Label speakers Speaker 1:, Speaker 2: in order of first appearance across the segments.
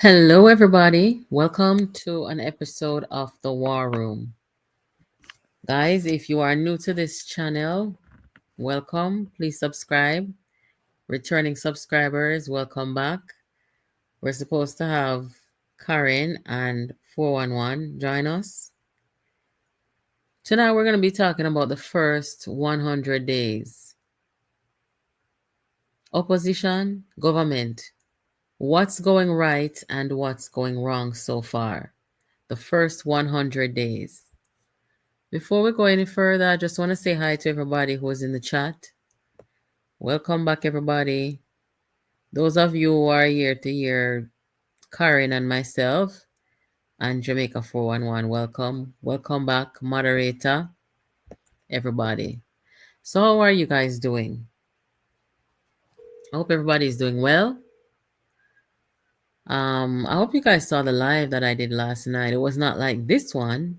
Speaker 1: Hello, everybody. Welcome to an episode of The War Room. Guys, if you are new to this channel, welcome. Please subscribe. Returning subscribers, welcome back. We're supposed to have Karen and 411 join us. Tonight, we're going to be talking about the first 100 days. Opposition, government. What's going right and what's going wrong so far? The first 100 days. Before we go any further, I just want to say hi to everybody who is in the chat. Welcome back, everybody. Those of you who are here to hear Karen and myself and Jamaica 411, welcome. Welcome back, moderator, everybody. So how are you guys doing? I hope everybody is doing well. I hope you guys saw the live that I did last night. It was not like this one,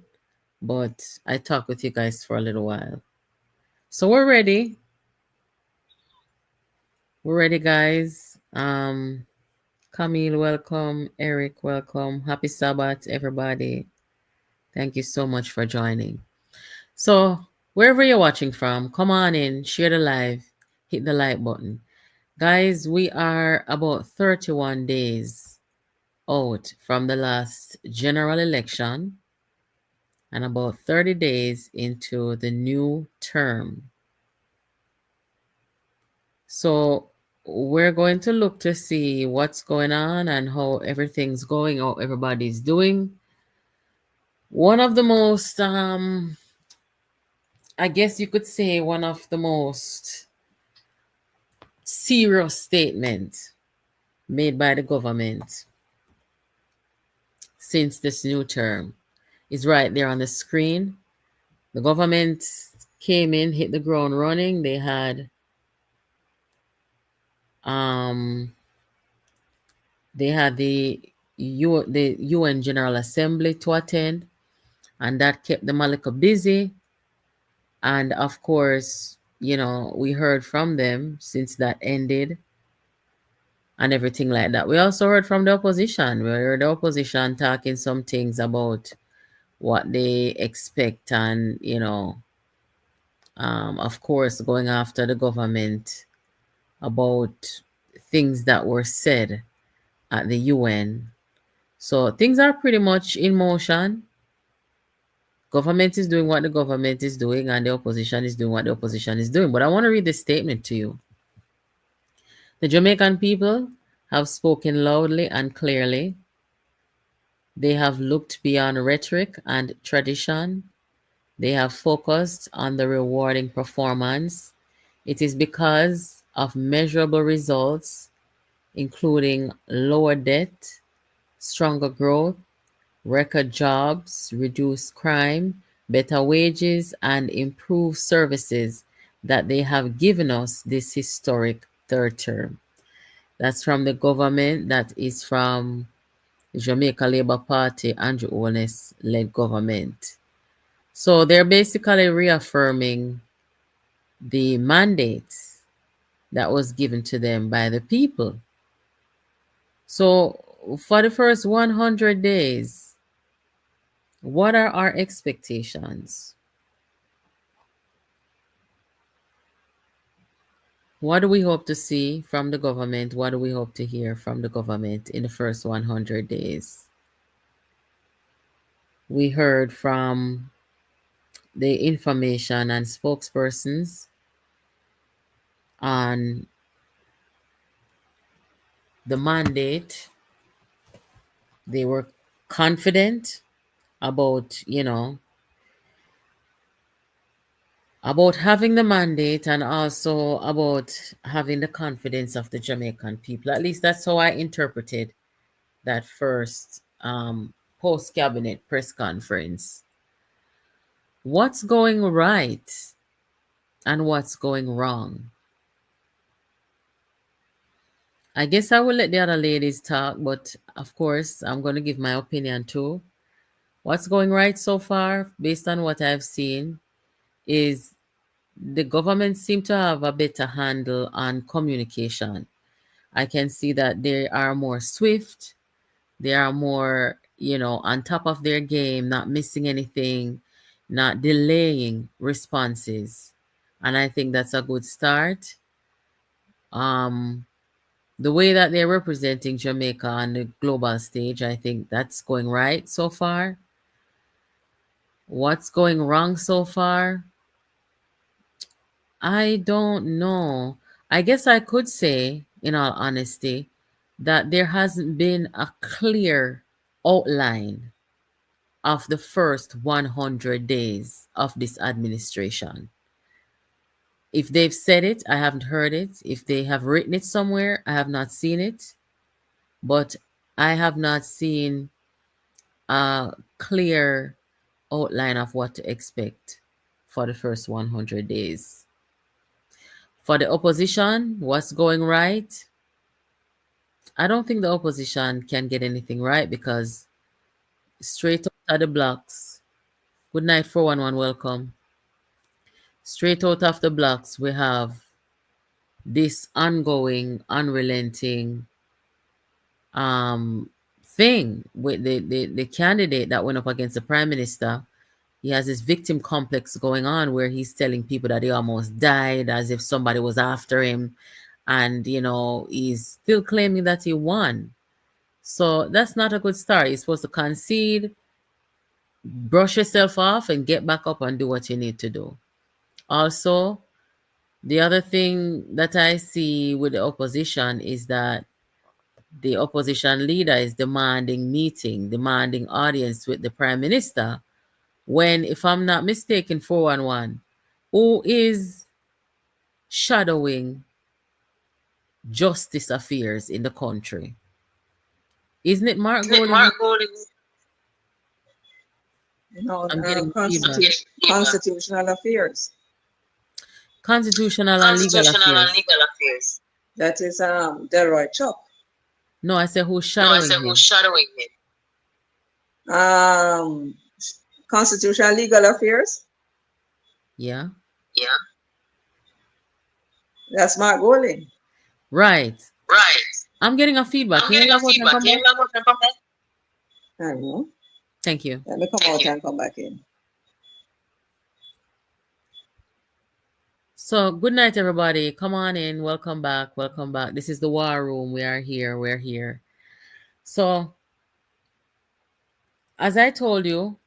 Speaker 1: but I talked with you guys for a little while. So we're ready. We're ready, guys. Camille, welcome. Eric, welcome. Happy Sabbath, everybody. Thank you so much for joining. So, wherever you're watching from, come on in, share the live, hit the like button. Guys, we are about 31 days out from the last general election and about 30 days into the new term. So, we're going to look to see what's going on and how everything's going, how everybody's doing. One of the most, I guess you could say, one of the most serious statements made by the government since this new term is right there on the screen. The government came in, hit the ground running. They had the UN General Assembly to attend, and that kept them a little busy. And of course, we heard from them since that ended and everything like that. We also heard from the opposition. We heard the opposition talking some things about what they expect and, of course, going after the government about things that were said at the UN. So things are pretty much in motion. Government is doing what the government is doing, and the opposition is doing what the opposition is doing. But I want to read this statement to you. The Jamaican people have spoken loudly and clearly. They have looked beyond rhetoric and tradition. They have focused on the rewarding performance. It is because of measurable results, including lower debt, stronger growth, record jobs, reduced crime, better wages, and improved services that they have given us this historic third term. That's from the government. That is from the Jamaica Labour Party, Andrew Holness led government. So they're basically reaffirming the mandates that was given to them by the people. So for the first 100 days, what are our expectations? What do we hope to see from the government? What do we hope to hear from the government in the first 100 days? We heard from the information and spokespersons on the mandate. They were confident about, about having the mandate and also about having the confidence of the Jamaican people. At least that's how I interpreted that first post-cabinet press conference. What's going right and what's going wrong? I guess I will let the other ladies talk, but of course, I'm going to give my opinion too. What's going right so far, based on what I've seen, is the government seem to have a better handle on communication. I can see that they are more swift. They are more, on top of their game, not missing anything, not delaying responses. And I think that's a good start. Um, the way that they're representing Jamaica on the global stage, I think that's going right so far. What's going wrong so far? I don't know. I guess I could say, in all honesty, that there hasn't been a clear outline of the first 100 days of this administration. If they've said it, I haven't heard it. If they have written it somewhere, I have not seen it. But I have not seen a clear outline of what to expect for the first 100 days. For the opposition, what's going right? I don't think the opposition can get anything right because straight out of the blocks, good night 411, welcome. Straight out of the blocks, we have this ongoing, unrelenting thing with the candidate that went up against the prime minister. He has this victim complex going on where he's telling people that he almost died as if somebody was after him. And, he's still claiming that he won. So that's not a good start. You're supposed to concede, brush yourself off, and get back up and do what you need to do. Also, the other thing that I see with the opposition is that the opposition leader is demanding meeting, demanding audience with the prime minister. When, if I'm not mistaken, 411, who is shadowing justice affairs in the country? Isn't it Mark Golding?
Speaker 2: No,
Speaker 1: I'm getting feedback.
Speaker 2: constitutional affairs.
Speaker 1: Constitutional and legal affairs.
Speaker 2: That is Delroy Chuck.
Speaker 1: No, I said who's shadowing him?
Speaker 2: Um, constitutional legal affairs.
Speaker 1: Yeah.
Speaker 2: That's Mark Golding.
Speaker 1: Right. I'm getting a feedback. Can you log out and come back?
Speaker 2: I don't know.
Speaker 1: Thank you.
Speaker 2: Let me come out and come back in.
Speaker 1: So, good night, everybody. Come on in. Welcome back. Welcome back. This is the War Room. We are here. We're here. So, as I told you,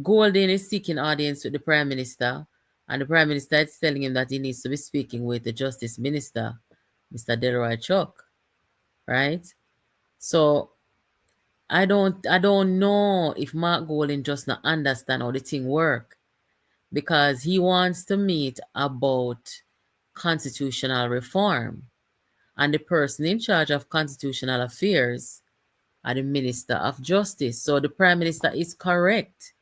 Speaker 1: Golding is seeking audience with the Prime Minister, and the Prime Minister is telling him that he needs to be speaking with the Justice Minister, Mr. Delroy Chuck. Right? So, I don't know if Mark Golding just not understand how the thing work, because he wants to meet about constitutional reform, and the person in charge of constitutional affairs are the Minister of Justice. So the Prime Minister is correct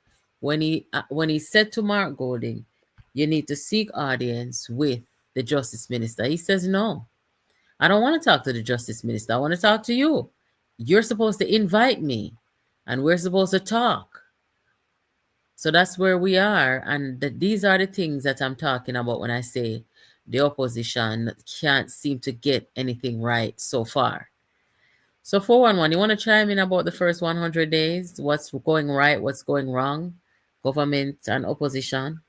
Speaker 1: when he said to Mark Golding, you need to seek audience with the Justice Minister. He says, no, I don't want to talk to the Justice Minister. I want to talk to you. You're supposed to invite me, and we're supposed to talk. So that's where we are. And these are the things that I'm talking about when I say the opposition can't seem to get anything right so far. So 411, you want to chime in about the first 100 days? What's going right? What's going wrong? Government and opposition?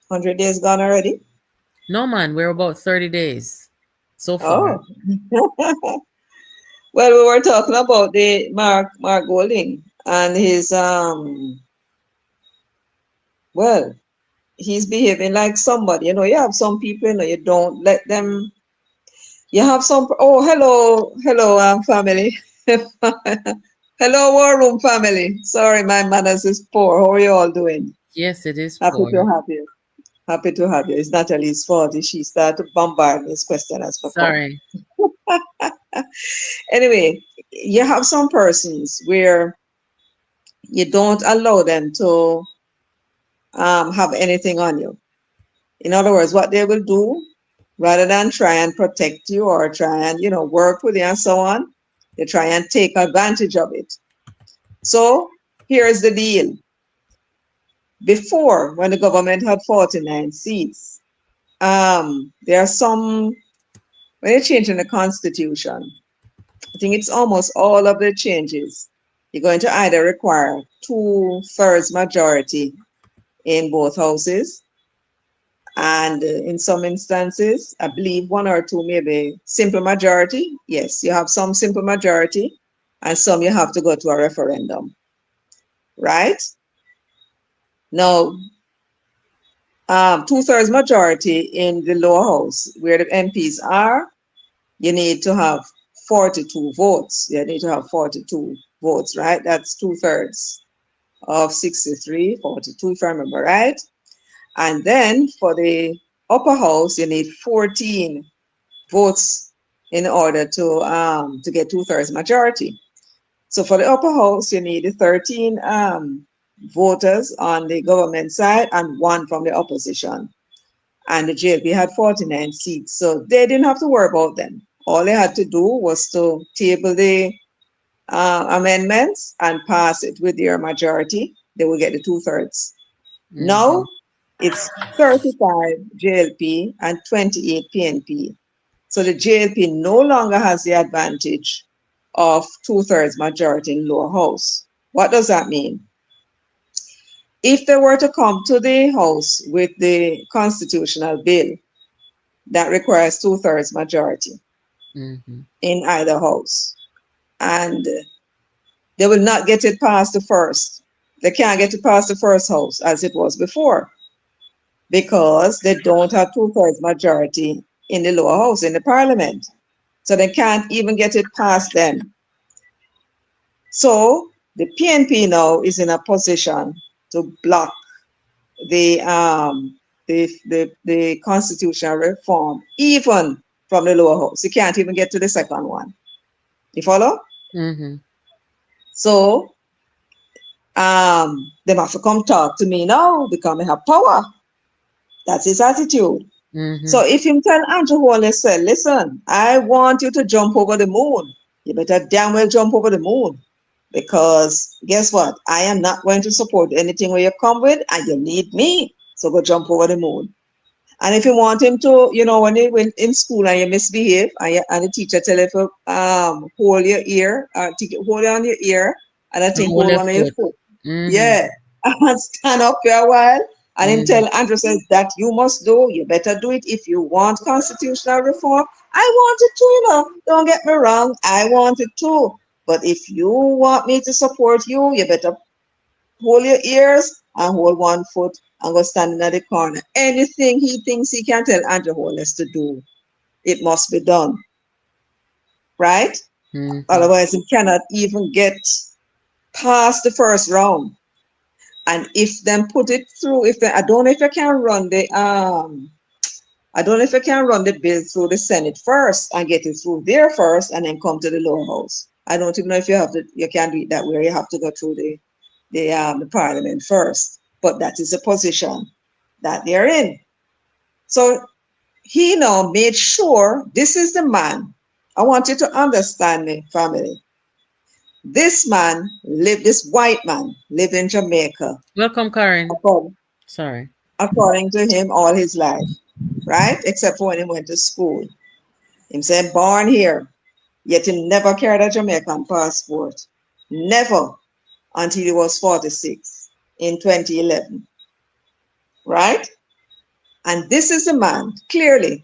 Speaker 2: 100 days gone already?
Speaker 1: No, man. We're about 30 days so far.
Speaker 2: Oh. Well, we were talking about the Mark Golding and his well, he's behaving like somebody. You have some people, you don't let them. You have some. Oh, hello, family. Hello, War Room family. Sorry, my manners is poor. How are you all doing?
Speaker 1: Yes, it is
Speaker 2: Happy
Speaker 1: poor.
Speaker 2: to have you. Happy to have you. It's Natalie's fault. She started to bombard this question as for
Speaker 1: Sorry.
Speaker 2: Anyway, you have some persons where you don't allow them to have anything on you. In other words, what they will do, rather than try and protect you or try and, work with you and so on, they try and take advantage of it. So here's the deal. Before, when the government had 49 seats, there are some, when they changed in the constitution, I think it's almost all of the changes. You're going to either require two-thirds majority in both houses, and in some instances, I believe one or two maybe simple majority. Yes, you have some simple majority, and some you have to go to a referendum, right? Now, two-thirds majority in the lower house, where the MPs are, you need to have 42 votes. You need to have 42 votes, right? That's two-thirds of 63, 42, if I remember right. And then for the upper house, you need 14 votes in order to get two-thirds majority. So for the upper house, you need 13 voters on the government side and one from the opposition. And the JLP had 49 seats, so they didn't have to worry about them. All they had to do was to table the amendments and pass it with their majority. They will get the two-thirds.
Speaker 1: Mm-hmm.
Speaker 2: Now it's 35 JLP and 28 PNP. So the JLP no longer has the advantage of two-thirds majority in lower house. What does that mean? If they were to come to the house with the constitutional bill that requires two-thirds majority
Speaker 1: Mm-hmm.
Speaker 2: in either house, and they will not get it past the first. They can't get it past the first house as it was before because they don't have two-thirds majority in the lower house, in the parliament. So they can't even get it past them. So the PNP now is in a position to block the the constitutional reform, even from the lower house. You can't even get to the second one. You follow?
Speaker 1: Mm-hmm.
Speaker 2: So they have to come talk to me now because I have power. That's his attitude.
Speaker 1: Mm-hmm.
Speaker 2: So if him tell Andrew Holness, say, listen, I want you to jump over the moon, you better damn well jump over the moon. Because guess what? I am not going to support anything where you come with, and you need me. So go jump over the moon. And if you want him to, when you went in school and you misbehave, and the teacher tell you to hold your ear, hold on your ear, and I
Speaker 1: And
Speaker 2: think
Speaker 1: hold
Speaker 2: hold
Speaker 1: your
Speaker 2: on your
Speaker 1: foot.
Speaker 2: foot.
Speaker 1: Mm-hmm.
Speaker 2: Yeah. And stand up for a while. And him
Speaker 1: Mm-hmm.
Speaker 2: tell Andrew says that you must do, you better do it if you want constitutional reform. I want it too. Don't get me wrong. I want it too. But if you want me to support you, you better hold your ears and hold one foot and go stand in the corner. Anything he thinks he can tell Andrew Holness to do, it must be done, right?
Speaker 1: Mm-hmm.
Speaker 2: Otherwise, he cannot even get past the first round. And if them put it through, if they, I don't know if I can run the I don't know if I can run the bill through the Senate first and get it through there first and then come to the lower house. I don't even know if you can do it that way. You have to go through the parliament first. But that is the position that they're in. So he now made sure this is the man. I want you to understand me, family. This white man lived in Jamaica,
Speaker 1: Welcome, Karen.
Speaker 2: according,
Speaker 1: Sorry.
Speaker 2: according to him, all his life, right? Except for when he went to school. Him said, born here, yet he never carried a Jamaican passport. Never until he was 46 in 2011, right? And this is the man, clearly,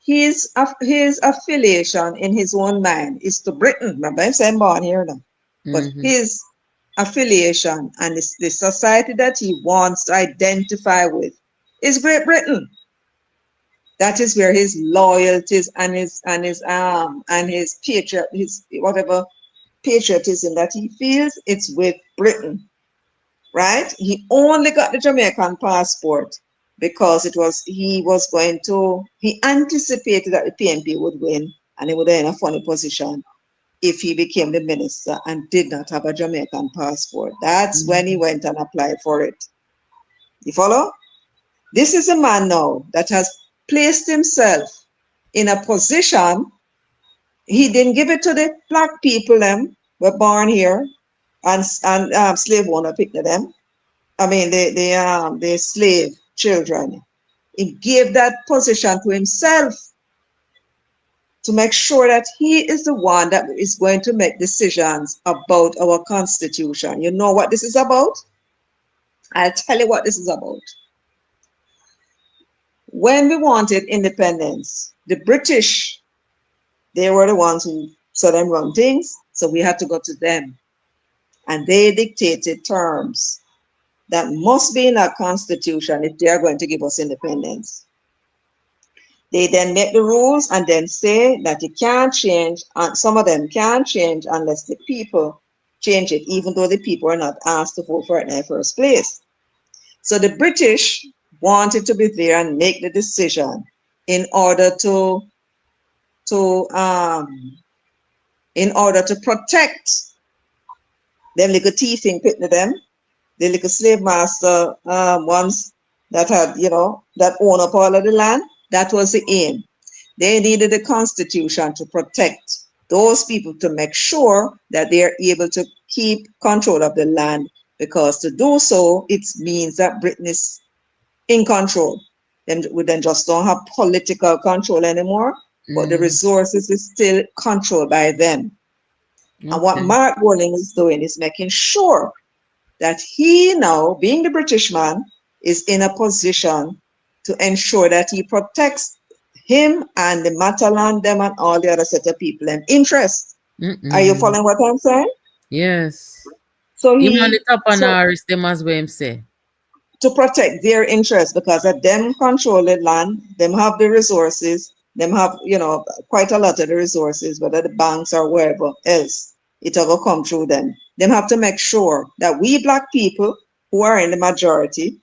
Speaker 2: his affiliation in his own mind is to Britain. Remember, I'm saying born here now. But
Speaker 1: Mm-hmm.
Speaker 2: his affiliation and the society that he wants to identify with is Great Britain. That is where his loyalties and his his whatever patriotism that he feels, it's with Britain, right? He only got the Jamaican passport because he anticipated that the PNP would win and he would be in a funny position if he became the minister and did not have a Jamaican passport. That's when he
Speaker 1: Mm-hmm.
Speaker 2: went and applied for it. You follow? This is a man now that has placed himself in a position. He didn't give it to the black people them were born here and slave owner picked them. I mean the slave children. He gave that position to to make sure that he is the one that is going to make decisions about our constitution. You know what this is about? I'll tell you what this is about. When we wanted independence, the British, they were the ones who said them run things, so we had to go to them. And they dictated terms that must be in our constitution if they are going to give us independence. They then make the rules and then say that you can't change, and some of them can't change unless the people change it, even though the people are not asked to vote for it in the first place. So the British wanted to be there and make the decision in order to in order to protect them little thieving pit to them, the little slave master ones that had, that own up all of the land. That was the aim. They needed a constitution to protect those people, to make sure that they are able to keep control of the land, because to do so, it means that Britain is in control. Then we then just don't have political control anymore, but the
Speaker 1: Mm,
Speaker 2: resources is still controlled by them. And what
Speaker 1: okay.
Speaker 2: Mark Walling is doing is making sure that he now, being the British man, is in a position to ensure that he protects him and the Matalan, them and all the other set of people and interest. Are you
Speaker 1: Mm-mm.
Speaker 2: following what I'm saying?
Speaker 1: Yes.
Speaker 2: So
Speaker 1: Him on the
Speaker 2: he
Speaker 1: top of
Speaker 2: so
Speaker 1: Norris, them as what him say.
Speaker 2: to protect their interests, because at them control the land, them have the resources, them have, quite a lot of the resources, whether the banks or wherever else, it will come through them. Them have to make sure that we black people who are in the majority,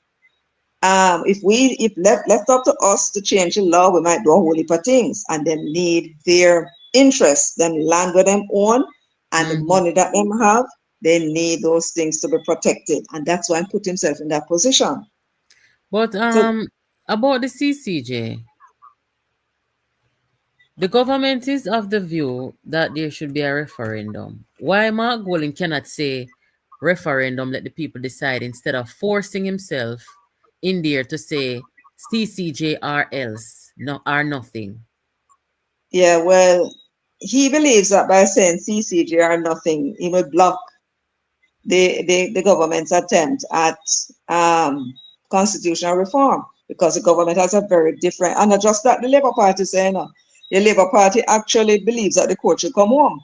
Speaker 2: if left up to us to change the law, we might do a whole heap of things, and them need their interests, them land where them own, and the
Speaker 1: Mm.
Speaker 2: money that them have, they need those things to be protected, and that's why he put himself in that position.
Speaker 1: But
Speaker 2: So
Speaker 1: about the CCJ, the government is of the view that there should be a referendum. Why Mark Golding cannot say referendum, let the people decide, instead of forcing himself in there to say CCJ or else, no or nothing.
Speaker 2: yeah, well, he believes that by saying CCJ or nothing, he will block the government's attempt at constitutional reform, because the government has a very different, and not just that the Labour Party saying, the Labour Party actually believes that the court should come home.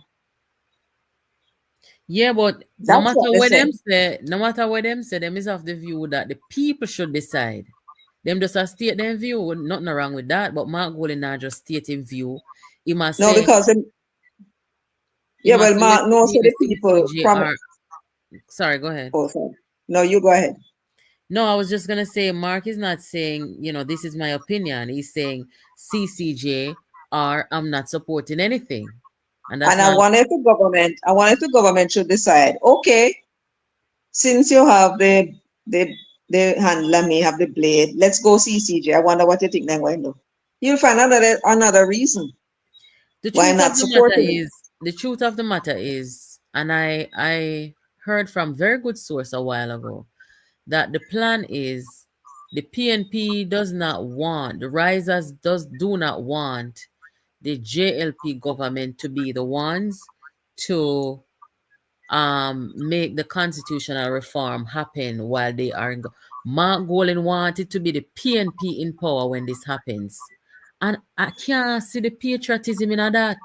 Speaker 1: Yeah, but
Speaker 2: That's what they say.
Speaker 1: no matter what them say, them is of the view that the people should decide. Them just a state them view, nothing wrong with that. But Mark Golding not just state him view. He must
Speaker 2: No,
Speaker 1: say
Speaker 2: because
Speaker 1: he
Speaker 2: yeah, well,
Speaker 1: must say let
Speaker 2: Mark
Speaker 1: it
Speaker 2: knows
Speaker 1: be
Speaker 2: for
Speaker 1: the
Speaker 2: the people
Speaker 1: CCJ
Speaker 2: from.
Speaker 1: or sorry, go ahead.
Speaker 2: Oh, sorry. No, you go ahead.
Speaker 1: No, I was just gonna say Mark is not saying, this is my opinion. He's saying CCJ or I'm not supporting anything. And that's
Speaker 2: And I
Speaker 1: not
Speaker 2: wanted the government should decide. Okay, since you have the the handler, may have the blade. Let's go CCJ. I wonder what you think they're going to do. You'll find another reason
Speaker 1: the
Speaker 2: why
Speaker 1: truth of
Speaker 2: not
Speaker 1: the matter
Speaker 2: supporting it.
Speaker 1: is the truth of the matter is, and I heard from very good source a while ago that the plan is the PNP does not want, the risers do not want the JLP government to be the ones to make the constitutional reform happen while they are in Mark Golan wanted to be the PNP in power when this happens. And I can't see the patriotism in that.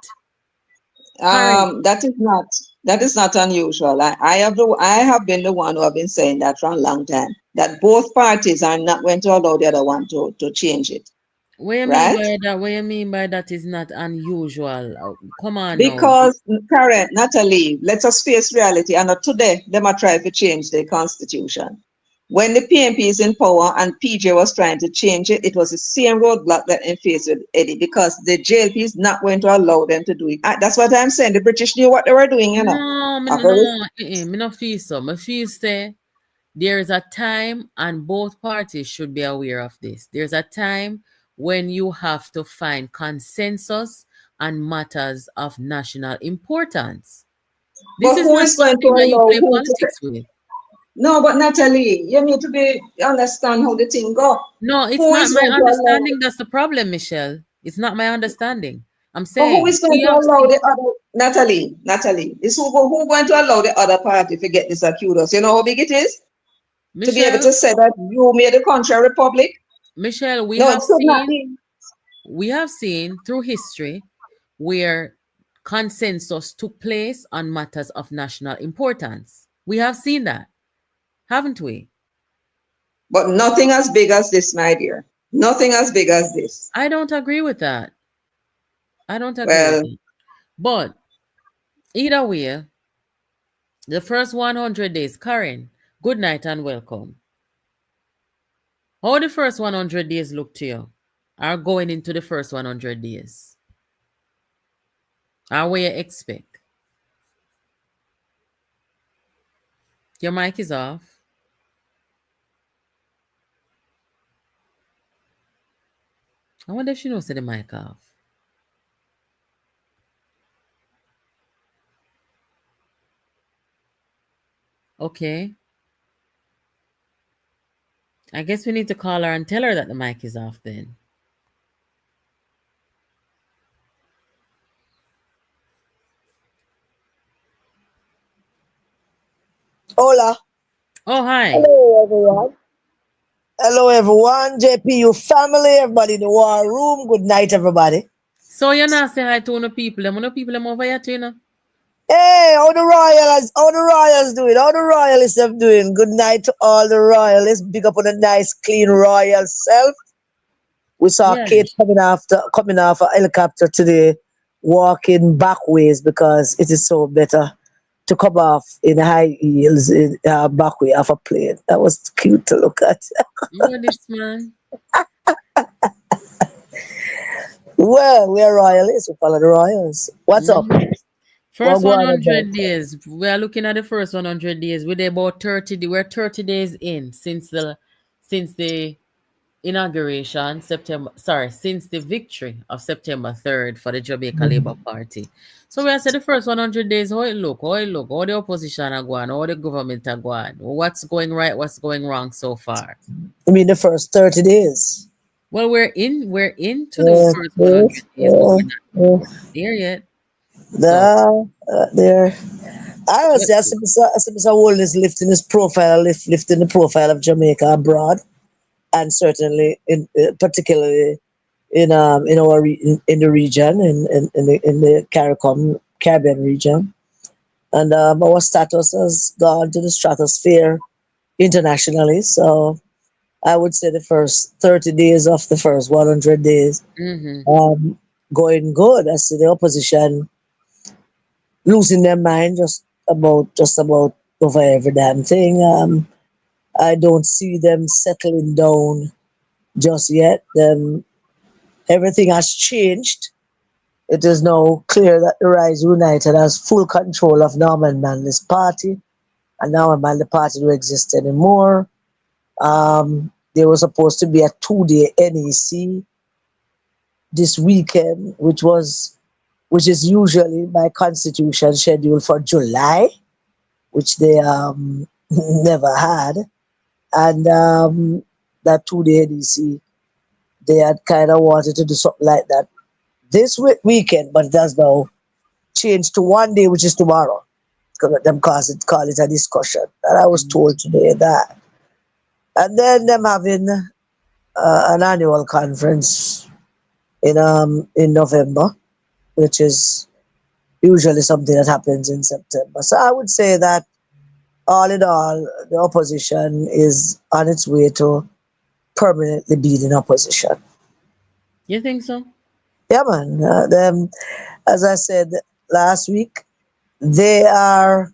Speaker 1: Correct.
Speaker 2: That is not unusual. I have been the one who have been saying that for a long time, that both parties are not going to allow the other one to change it,
Speaker 1: What you mean
Speaker 2: right?
Speaker 1: by that? What you mean by that is not unusual? Come on now.
Speaker 2: Because, Karen, Natalie, let us face reality. And today, they might try to change the constitution. When the PNP is in power and PJ was trying to change it, it was the same roadblock that they faced with Eddie, because the JLP is not going to allow them to do it. That's what I'm saying. The British knew what they were doing,
Speaker 1: No, me
Speaker 2: A
Speaker 1: no,
Speaker 2: very,
Speaker 1: no, me no feel so. Me feel say there is a time, and both parties should be aware of this. There's a time when you have to find consensus on matters of national importance. This
Speaker 2: but
Speaker 1: is
Speaker 2: who
Speaker 1: not
Speaker 2: is going to
Speaker 1: something that you
Speaker 2: allow
Speaker 1: play
Speaker 2: who to?
Speaker 1: politics with.
Speaker 2: No, but Natalie, you need to be understand how the thing go.
Speaker 1: No, it's
Speaker 2: Who
Speaker 1: not
Speaker 2: is
Speaker 1: my
Speaker 2: going to allow?
Speaker 1: understanding. That's the problem, Michelle. It's not my understanding. I'm
Speaker 2: But who
Speaker 1: saying
Speaker 2: is going
Speaker 1: we
Speaker 2: to
Speaker 1: have
Speaker 2: allow
Speaker 1: seen.
Speaker 2: the other Natalie? Is who going to allow the other party to get this accused? You know how big it is to be able
Speaker 1: Michelle,
Speaker 2: to say that you made the country a republic?
Speaker 1: Michelle,
Speaker 2: No, it should not be.
Speaker 1: we have seen through history where consensus took place on matters of national importance. We have seen that, haven't we?
Speaker 2: But nothing as big as this, my dear. Nothing as big as this.
Speaker 1: I don't agree with that. I don't agree with
Speaker 2: Well,
Speaker 1: it. But either way, the first 100 days, Karen, good night and welcome. How the first 100 days look to you? Are going into the first 100 days? Are what you expect? Your mic is off. I wonder if she knows the mic off. Okay. I guess we need to call her and tell her that the mic is off then.
Speaker 3: Hola.
Speaker 1: Oh, hi.
Speaker 3: Hello, everyone. Hello, everyone. JPU family, everybody in the war room. Good night, everybody.
Speaker 1: So you're not saying hi to no people. Them no people them over here too, you know?
Speaker 3: Hey, how the royals doing? How the royalists them doing? Good night to all the royalists. Big up on a nice, clean royal self. We saw
Speaker 1: Yeah.
Speaker 3: Kate coming off a helicopter today, walking back ways because it is so better to come off in high heels in back way of a plane. That was cute to look at.
Speaker 1: What this man?
Speaker 3: Well, we are royalists. We follow the royals. What's up?
Speaker 1: Mm-hmm.
Speaker 3: What
Speaker 1: First
Speaker 3: go on about?
Speaker 1: 100 days. We are looking at the first 100 days. We're about 30. We're 30 days in since the inauguration, September. Sorry, since the victory of September 3rd for the Jamaica Labour Party. So we are saying the first 100 days. How the opposition are going, how the government are going. What's going right? What's going wrong so far?
Speaker 3: I mean, the first 30 days.
Speaker 1: Well, we're into the
Speaker 3: Yeah,
Speaker 1: first
Speaker 3: yeah,
Speaker 1: 100 days, but
Speaker 3: yeah, yeah.
Speaker 1: there yet. So
Speaker 3: There. I would
Speaker 1: but
Speaker 3: say, I see Mr. Holden is lifting the profile of Jamaica abroad, and certainly, particularly in our in the region, in the Caribbean region, and our status has gone to the stratosphere internationally. So I would say the first 30 days of the first 100 days
Speaker 1: mm-hmm.
Speaker 3: um, going good. I see the opposition losing their mind just about over every damn thing. I don't see them settling down just yet. Everything has changed. It is now clear that the Rise United has full control of Norman Manley's party, and Norman Manley party don't exist anymore. There was supposed to be a 2-day NEC this weekend, which is usually by constitution scheduled for July, which they never had. And that 2-day NEC, they had kind of wanted to do something like that this weekend, but it has now changed to 1 day, which is tomorrow. Them call it a discussion. And I was told today that. And then them having an annual conference in November, which is usually something that happens in September. So I would say that all in all, the opposition is on its way to permanently being in opposition.
Speaker 1: You think so?
Speaker 3: Yeah, man. As I said last week, they are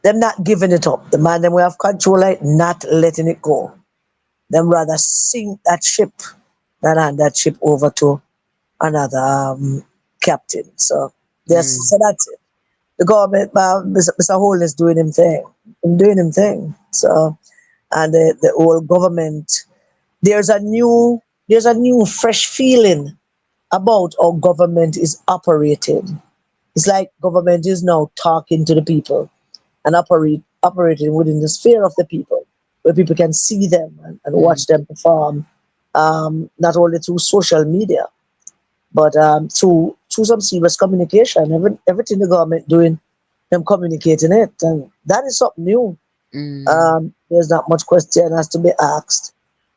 Speaker 3: them not giving it up. The man them we have control it, not letting it go. Them rather sink that ship than hand that ship over to another captain. So yes,
Speaker 1: Mm.
Speaker 3: so that's it. The government, Mr. Hole is doing him thing, doing him thing. So and the whole government, there's a new fresh feeling about how government is operating. It's like government is now talking to the people and operating within the sphere of the people, where people can see them and
Speaker 1: Mm.
Speaker 3: watch them perform, not only through social media, But through some serious communication, everything the government doing, them communicating it, and that is something new.
Speaker 1: Mm.
Speaker 3: There's not much question has to be asked.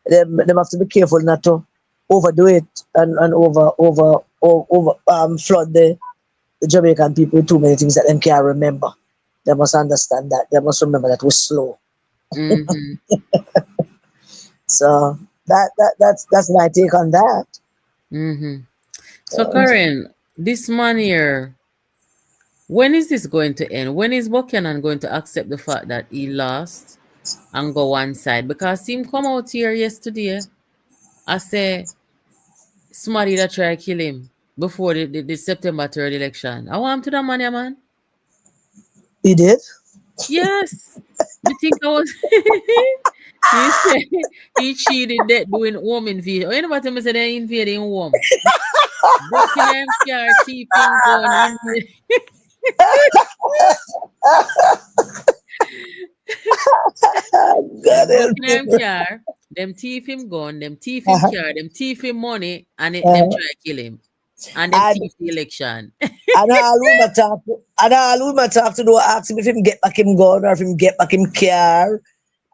Speaker 3: Them have to be careful not to overdo it and over flood the Jamaican people with too many things that them can't remember. They must understand that. They must remember that we're slow.
Speaker 1: Mm-hmm.
Speaker 3: So that's my take on that.
Speaker 1: Mm-hmm. So, Karen, this man here, when is this going to end? When is Buchanan going to accept the fact that he lost and go one side? Because him come out here yesterday, I say somebody that try to kill him before the September 3rd election. I want him to the man, yeah, man.
Speaker 3: He did.
Speaker 1: Yes. You think I was he said he cheated that doing home invasion. Oh, you know what I said they invading home. Broken him car, thief him gun in
Speaker 3: God
Speaker 1: them
Speaker 3: help
Speaker 1: broken him
Speaker 3: me.
Speaker 1: car, them thief him gun, them thief him
Speaker 3: Uh-huh.
Speaker 1: car, them thief him money, and them
Speaker 3: Uh,
Speaker 1: try to kill him. And them
Speaker 3: and
Speaker 1: thief the election.
Speaker 3: and all who my talk to, and all who my talk to do ask him if him get back him gun or if him get back him car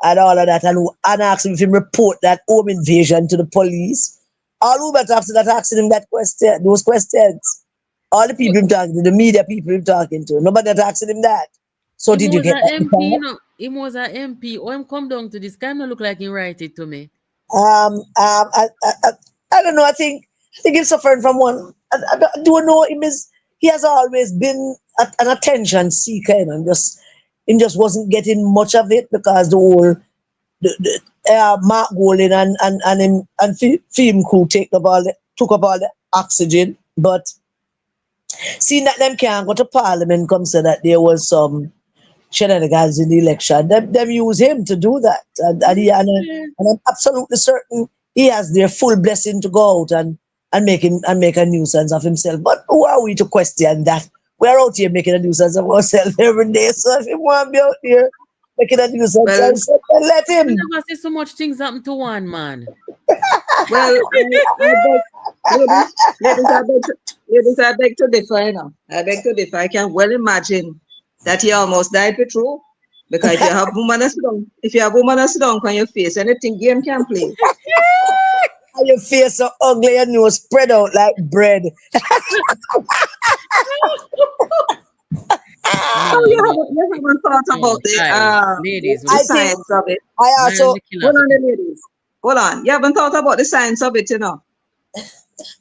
Speaker 3: and all of that, and ask him if him report that home invasion to the police. All who my talk to that asking him that question, those questions. All the
Speaker 1: But
Speaker 3: people him talking to, the media people him talking to, nobody that asking him that. So
Speaker 1: him
Speaker 3: did you
Speaker 1: was
Speaker 3: get
Speaker 1: a
Speaker 3: back the
Speaker 1: MP,
Speaker 3: car?
Speaker 1: you know. Him was a MP. Oh, him come down to this. Kind of look like he write it to me.
Speaker 3: I don't know. I think he's suffering from one. I don't know. He has always been an attention seeker, and just wasn't getting much of it because the whole Mark Golding and film crew took up all the oxygen. But seeing that them can't go to parliament, come say that there was some shenanigans in the election. Them use him to do that,
Speaker 1: Yeah.
Speaker 3: and I'm absolutely certain he has their full blessing to go out and make a nuisance of himself. But who are we to question that? We're out here making a nuisance of ourselves every day. So if he want to be out here making a nuisance of
Speaker 2: Well,
Speaker 3: himself, then let
Speaker 1: You
Speaker 3: him.
Speaker 1: never see so much things happen to one man.
Speaker 2: well, I beg, ladies, ladies, I beg to differ, you know. I beg to differ. I can well imagine that he almost died for true. Because if you have woman that sit down on your face, anything game can play.
Speaker 3: And your face so ugly and you spread out like bread.
Speaker 2: So
Speaker 1: No, no.
Speaker 2: you haven't thought
Speaker 1: No,
Speaker 2: about
Speaker 1: guys, ladies,
Speaker 2: the
Speaker 3: I
Speaker 1: we
Speaker 3: think
Speaker 2: science of it.
Speaker 3: I
Speaker 1: man
Speaker 3: also
Speaker 1: the killer
Speaker 2: Hold
Speaker 1: for
Speaker 2: on,
Speaker 1: people.
Speaker 2: the ladies. Hold on. You haven't thought about the science of it, you know.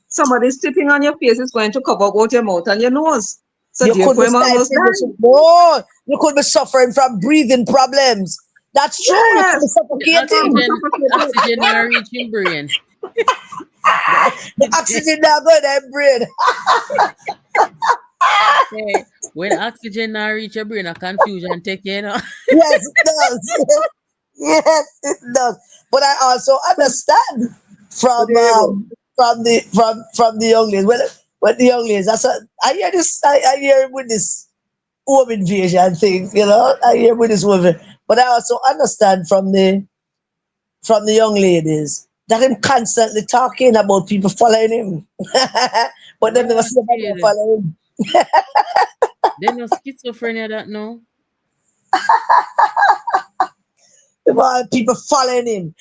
Speaker 2: Somebody spitting on your face is going to cover both your mouth and your nose. So
Speaker 3: you could
Speaker 2: therefore,
Speaker 3: be
Speaker 2: him almost
Speaker 3: stifling
Speaker 2: died.
Speaker 3: no, you could be suffering from breathing problems. That's true. You could be
Speaker 2: Yes.
Speaker 1: The
Speaker 3: suffocating.
Speaker 1: oxygen, the
Speaker 2: Suffocated.
Speaker 1: oxygen not reaching brain. The
Speaker 3: The
Speaker 1: oxygen,
Speaker 3: oxygen now go in their brain.
Speaker 1: hey, when oxygen not reach your brain, a confusion take you, you know.
Speaker 3: Yes, it does. Yes, it does. But I also understand
Speaker 2: So
Speaker 3: from
Speaker 2: there you go.
Speaker 3: the young ladies. When the young ladies, I hear this. I hear with this home invasion thing. I hear with this woman. But I also understand from the young ladies that him constantly talking about people following him. But them never see nobody
Speaker 1: Granted,
Speaker 3: follow him.
Speaker 1: they no schizophrenia that no.
Speaker 3: People following him.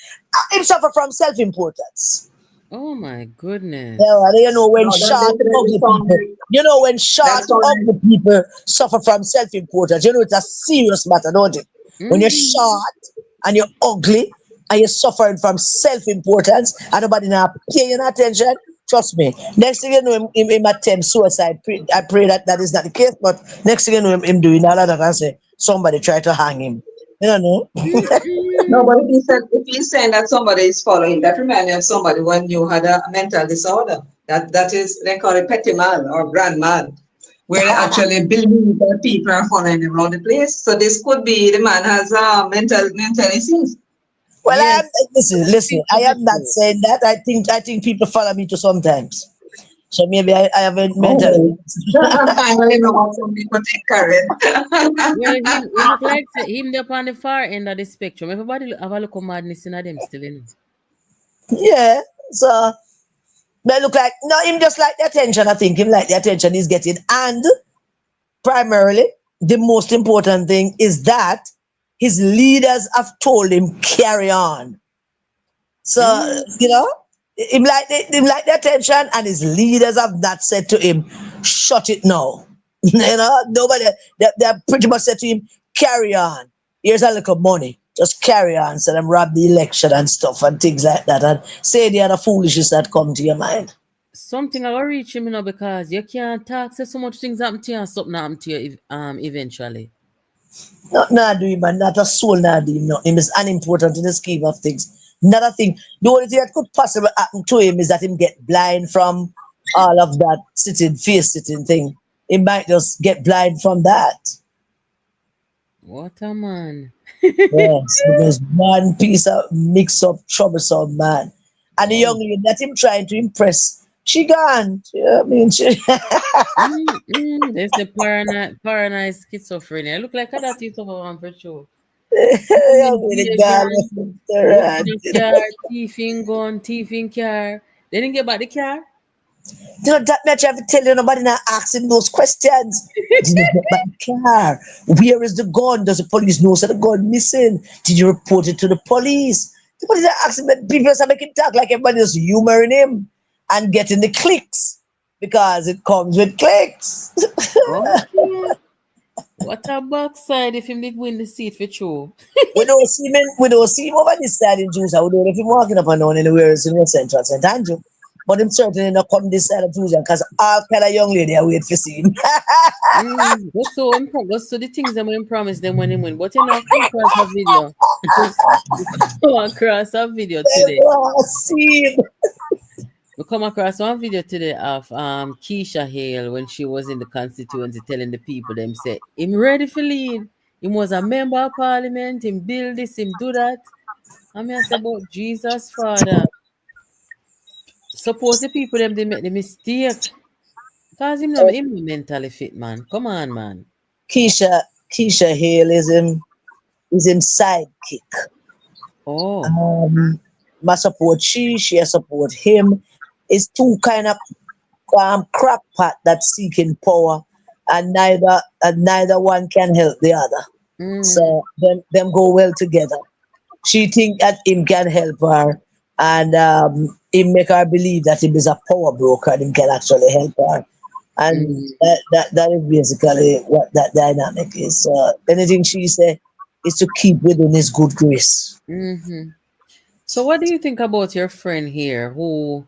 Speaker 3: Him suffer from self-importance.
Speaker 1: Oh my
Speaker 3: Yeah,
Speaker 1: goodness.
Speaker 3: and when
Speaker 2: No, that
Speaker 3: short,
Speaker 2: definitely
Speaker 3: ugly
Speaker 2: sounds
Speaker 3: people,
Speaker 2: like
Speaker 3: when short,
Speaker 2: that sounds like
Speaker 3: ugly people suffer from self-importance, it's a serious matter, don't it? When you're
Speaker 1: Mm-hmm.
Speaker 3: short and you're ugly and you're suffering from self-importance and nobody now paying attention, trust me. Next thing you know, him attempt suicide. I pray that that is not the case, but next thing you know, him doing all of that and say, somebody try to hang him. You don't know?
Speaker 2: no,
Speaker 1: Mm-mm.
Speaker 2: but if he's saying that somebody is following, that reminds me of somebody when you had a mental disorder. That is they call it petit mal or grand mal, where they actually believe that people are following him around the place. So this could be the man has mental issues.
Speaker 3: Well, I am
Speaker 1: Yes,
Speaker 3: listen.
Speaker 1: it
Speaker 3: I
Speaker 1: could be
Speaker 3: am not
Speaker 1: true.
Speaker 3: saying that. I think people follow me too sometimes. So maybe I have a mental.
Speaker 2: Oh, finally know how some people take Karen.
Speaker 1: Well, him look like say, him there on the far end of the spectrum. Everybody have a look of madness in them still, you know.
Speaker 3: Yeah. So But look like no, him just like the attention. I think him like the attention he's getting, and primarily the most important thing is that his leaders have told him carry on. So
Speaker 1: Mm.
Speaker 3: him like the attention, and his leaders have not said to him, "Shut it now." Nobody. They have pretty much said to him, "Carry on. Here's a little money. Just carry on." So them rob the election and stuff and things like that, and say the other foolishness that come to your mind.
Speaker 1: Something I will reach him, because you can't talk. Say so much things happen to you and something happen to you eventually.
Speaker 3: Not nah, do him, man. Not a soul, nah, do him. No, him is unimportant in the scheme of things. Not a thing. The only thing that could possibly happen to him is that him get blind from all of that face sitting thing. He might just get blind from that.
Speaker 1: What a man.
Speaker 3: Yes, because one piece of mix up troublesome man. And the
Speaker 1: Oh.
Speaker 3: young lady that him trying to impress, she gone. I mean, she
Speaker 1: There's the paranoid schizophrenia. Look like a that is over one for sure.
Speaker 3: young
Speaker 1: Human
Speaker 3: lady
Speaker 1: behavior,
Speaker 3: gone left him to
Speaker 1: broke in
Speaker 3: run.
Speaker 1: a car, thief in gun, thief in car. They didn't get back the car.
Speaker 3: You know, that much I have to tell you, nobody not asking those questions. Did you get back the car? Where is the gun? Does the police know that the gun missing? Did you report it to the police? Nobody not asking, but people are making talk like everybody's humoring him and getting the clicks because it comes with clicks.
Speaker 1: Okay. What a backside if him did win the seat for true.
Speaker 3: We don't see him over this side in Jews. We don't know if him walking up and down anywhere else in the central St. Andrew. But him certainly not come this side of Jews because all kind of young lady I wait for see him.
Speaker 1: Go so the things that we promised them when he win. But I come across a video. Come across a video today.
Speaker 3: See him.
Speaker 1: We come across one video today of Keisha Hale when she was in the constituency telling the people them say him ready for lead. Him was a member of parliament, him build this, him do that. I mean I say about Jesus Father. Suppose the people them they make the mistake. Cause him no mentally fit man. Come on man.
Speaker 3: Keisha Hale is him sidekick.
Speaker 1: Oh.
Speaker 3: My support she a support him. It's two kind of crackpot that seeking power, and neither one can help the other.
Speaker 1: Mm,
Speaker 3: So them go well together. She think that him can help her, and him make her believe that him is a power broker and him can actually help her. And
Speaker 1: mm,
Speaker 3: that is basically what that dynamic is. Anything she say is to keep within his good grace.
Speaker 1: mm-hmm. So what do you think about your friend here who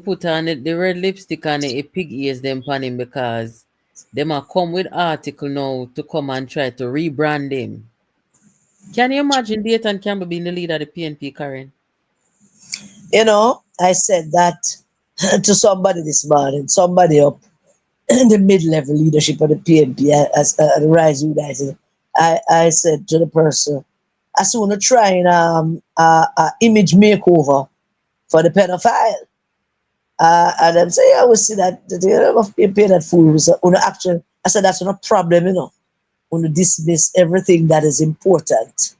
Speaker 1: put on the red lipstick and the pig ears them pan him because them a come with article now to come and try to rebrand him. Can you imagine Dayton Campbell being the leader of the PNP, Karen?
Speaker 3: I said that to somebody this morning, somebody up in the mid-level leadership of the PNP as the Rise United. I said to the person, I said, want to try and image makeover for the pedophile. And them say, yeah, we see that you pay that fool. So, actually, I said, that's not a problem. Want to dismiss everything that is important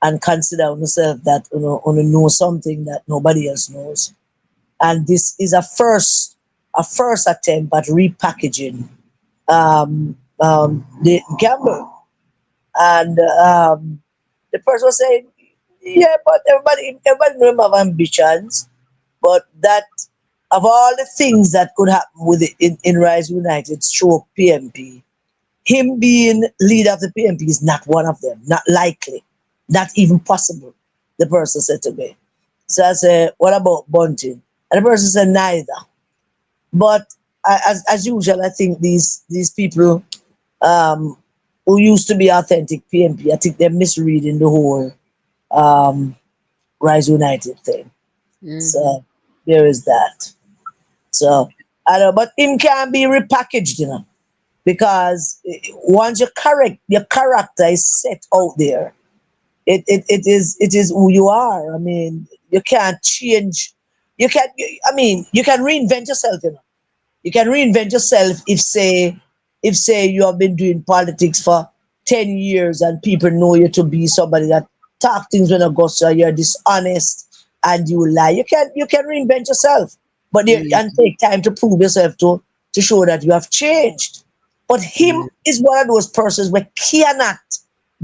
Speaker 3: and consider yourself that know something that nobody else knows. And this is a first attempt at repackaging the gamble. And the person was saying, yeah, but everybody know him have ambitions, but that of all the things that could happen with it in Rise United stroke PMP, him being leader of the PMP is not one of them, not likely, not even possible, the person said to me. So I said, what about Bunting? And the person said, neither. But as usual, I think these people um, who used to be authentic PMP, I think they're misreading the whole um, Rise United thing.
Speaker 1: Mm-hmm.
Speaker 3: So there is that. So I don't know, but him can be repackaged, because once your character is set out there, it is who you are. I mean, you can't change. You can reinvent yourself. You can reinvent yourself if say you have been doing politics for 10 years and people know you to be somebody that talk things when you go so you're dishonest and you lie. You can reinvent yourself, but and
Speaker 1: Mm-hmm.
Speaker 3: take time to prove yourself to show that you have changed. But him is one of those persons where cannot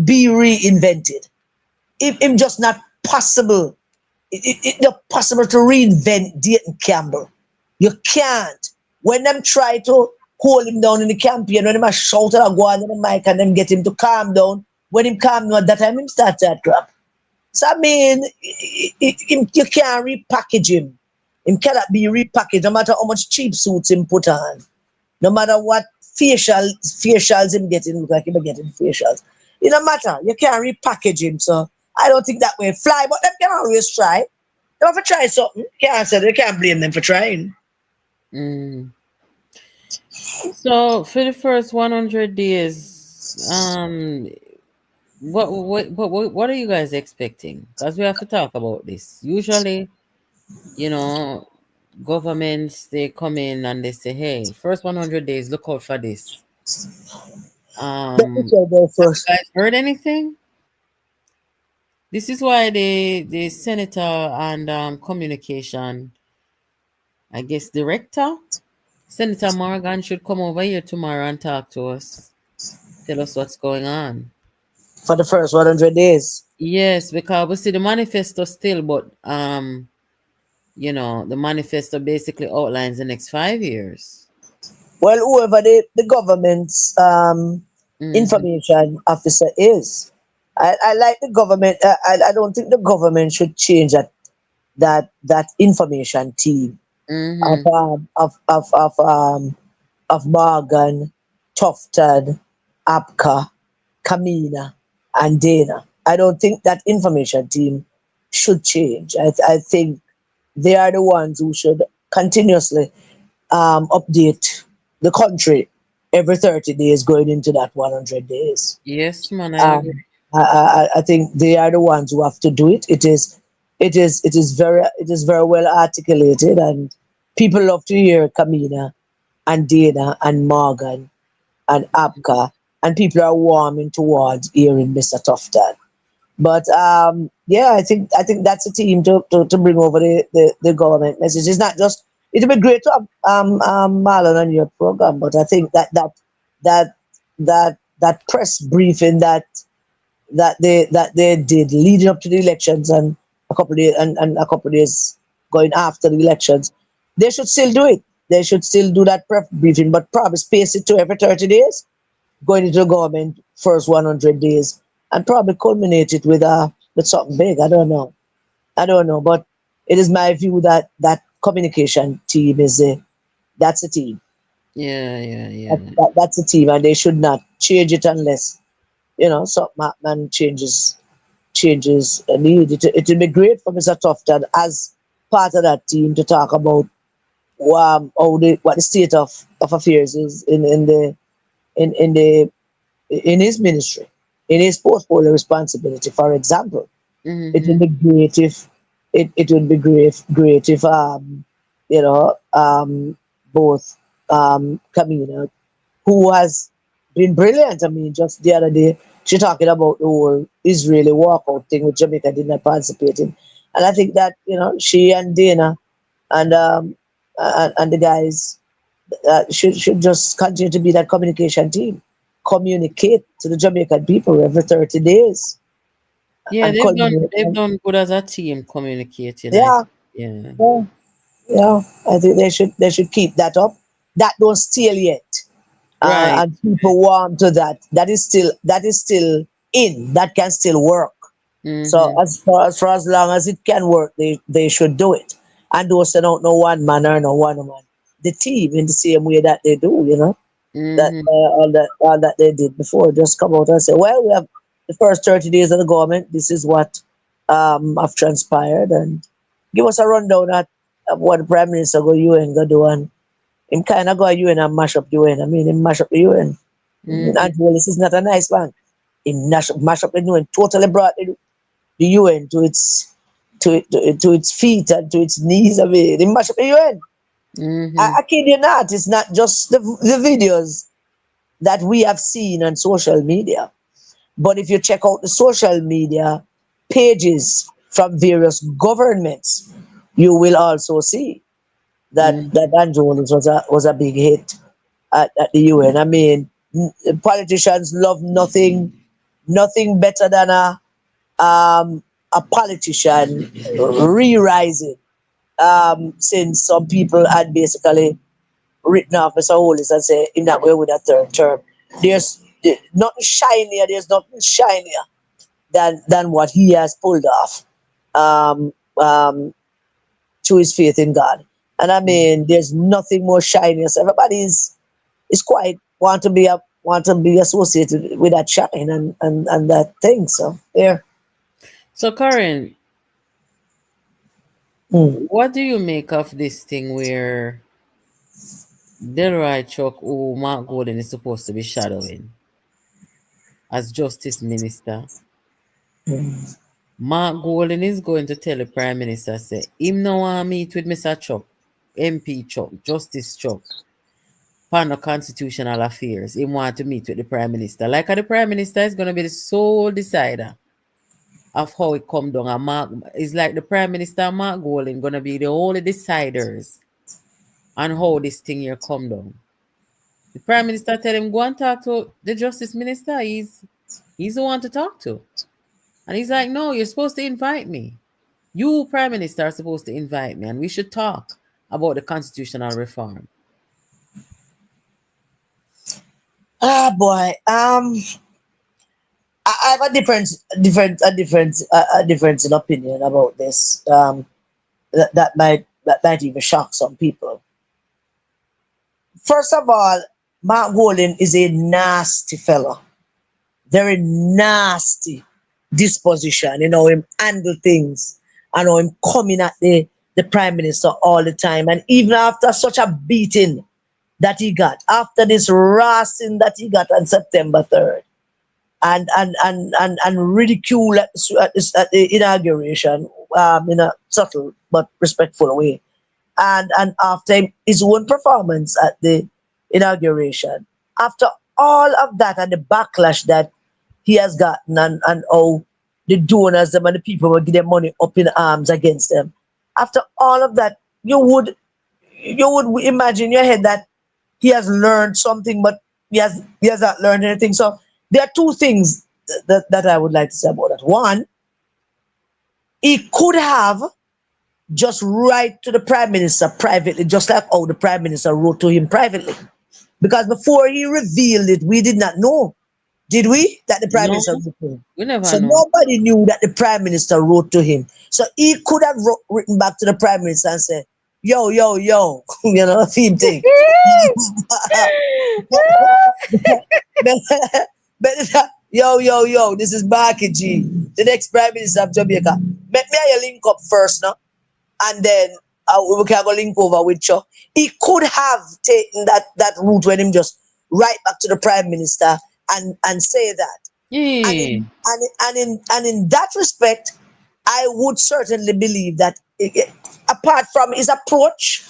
Speaker 3: be reinvented. It just not possible. It not possible to reinvent Dayton Campbell. You can't. When them try to hold him down in the campaign, when them a shout and a go on the mic and them get him to calm down, when him calm down, at that time him start that crap. So I mean, you can't repackage him. Him cannot be repackaged no matter how much cheap suits him put on. No matter what facials him getting, look like him getting facials. It don't matter. You can't repackage him. So I don't think that way fly, but them can always try. They have to try something. Can't say they can't blame them for trying.
Speaker 1: Mm. So for the first 100 days, what are you guys expecting? Because we have to talk about this. Usually, you know, governments they come in and they say, "Hey, first 100 days, look out for this."
Speaker 3: Let me
Speaker 1: Um,
Speaker 3: try go
Speaker 1: have you
Speaker 3: first.
Speaker 1: guys heard anything? This is why the senator and communication, I guess, director, Senator Morgan should come over here tomorrow and talk to us. Tell us what's going on.
Speaker 3: For the first 100 days.
Speaker 1: Yes, because we see the manifesto still, but the manifesto basically outlines the next 5 years.
Speaker 3: Well, whoever the government's
Speaker 1: Mm-hmm.
Speaker 3: information officer is, I like the government. I don't think the government should change that information team of
Speaker 1: Mm-hmm.
Speaker 3: um, of of of um, of Morgan, Tufted, Apka, Kamina, and Dana. I don't think that information team should change. I think they are the ones who should continuously update the country every 30 days going into that 100 days.
Speaker 1: Yes, man, I agree.
Speaker 3: I think they are the ones who have to do it. It is very well articulated, and people love to hear Kamina and Dana and Morgan and Abka, and people are warming towards hearing Mr. Tufton. But yeah, I think that's a team to bring over the government message. It's not just it'll be great to have Marlon on your program, but I think that that press briefing that they did leading up to the elections and a couple of days going after the elections, they should still do it. They should still do that press briefing, but probably space it to every 30 days going into the government first 100 days and probably culminate it with something big. I don't know, but it is my view that that communication team that's a team.
Speaker 1: Yeah, yeah,
Speaker 3: That,
Speaker 1: yeah.
Speaker 3: that, that's a team, and they should not change it unless something happen and changes need. It will be great for Mr. Tufton as part of that team to talk about what the state of affairs is in his ministry, in his portfolio responsibility. For example, it would
Speaker 1: Mm-hmm.
Speaker 3: be great if it would be great if both Camina, who has been brilliant. I mean, just the other day she talking about the whole Israeli walkout thing which Jamaica did not participate in, and I think that she and Dana and and the guys should just continue to be that communication team. Communicate to the Jamaican people every 30 days
Speaker 1: Yeah,
Speaker 3: and
Speaker 1: they've done
Speaker 3: culminate.
Speaker 1: they've done good as a team communicating.
Speaker 3: Yeah,
Speaker 1: Yeah.
Speaker 3: yeah, yeah. I think they should keep that up. That don't steal yet,
Speaker 1: Right.
Speaker 3: and people warm to that. That is still in. That can still work. So
Speaker 1: Mm-hmm.
Speaker 3: as long as it can work, they should do it. And those send out no one man or no one woman. The team in the same way that they do, that
Speaker 1: Mm-hmm.
Speaker 3: all that they did before just come out and say, well, we have the first 30 days of the government. This is what have transpired, and give us a rundown of what the prime minister go UN go do, and him kind of go UN and mash up the UN. I mean, him mash up the UN.
Speaker 1: Mm-hmm.
Speaker 3: And well, this is not a nice man. Him mash up the UN, totally brought the UN to its feet and to its knees. I mean, they mash up the UN.
Speaker 1: Mm-hmm.
Speaker 3: I kid you not. It's not just the videos that we have seen on social media. But if you check out the social media pages from various governments, you will also see that
Speaker 1: Mm.
Speaker 3: Angelos was a big hit at the UN. I mean, politicians love nothing better than a politician re-rising. Since some people had basically written off Mr. Hollis and say in that way with a third term. There's nothing shinier. There's nothing shinier than what he has pulled off. Um, um, through his faith in God. And I mean, there's nothing more shiny. So everybody is quite want to be associated with that shine and that thing. So there.
Speaker 1: So, Karen,
Speaker 3: Mm.
Speaker 1: what do you make of this thing where Delroy Chuck, who Mark Golden is supposed to be shadowing as Justice Minister,
Speaker 3: Mm.
Speaker 1: Mark Golden is going to tell the Prime Minister, say, him no want meet with Mr. Chuck, MP Chuck, Justice Chuck, pan of constitutional affairs. He want to meet with the Prime Minister. Like the Prime Minister is going to be the sole decider of how it come down. And Mark, it's like the Prime Minister and Mark Golden going to be the only deciders on how this thing here come down. The Prime Minister tell him, go and talk to the Justice Minister. He's the one to talk to. And he's like, no, you're supposed to invite me. You, Prime Minister, are supposed to invite me, and we should talk about the constitutional reform.
Speaker 3: Ah boy. I have a difference in opinion about this. That might even shock some people. First of all, Mark Golden is a nasty fellow. Very nasty disposition, him handle things, and him coming at the Prime Minister all the time. And even after such a beating that he got, after this rassing that he got on September 3rd, and ridicule at the inauguration, in a subtle but respectful way. And after his own performance at the inauguration, after all of that and the backlash that he has gotten, and how the donors them and the people will give their money up in arms against them. After all of that, you would imagine in your head that he has learned something, but he has not learned anything. So there are two things that I would like to say about that. One, he could have just write to the Prime Minister privately, just like how the Prime Minister wrote to him privately. Because before he revealed it, we did not know, did we, that the Prime
Speaker 1: No,
Speaker 3: Minister wrote to him?
Speaker 1: we never
Speaker 3: So
Speaker 1: know.
Speaker 3: nobody knew that the Prime Minister wrote to him. So he could have written back to the Prime Minister and said, yo, yo, yo, theme thing. Yo, yo, yo, this is Barky G, the next Prime Minister of Jamaica. Let me have link up first now, and then we can go link over with you. He could have taken that route when him just write back to the Prime Minister and say that. And
Speaker 1: Yeah.
Speaker 3: in that respect, I would certainly believe that apart from his approach,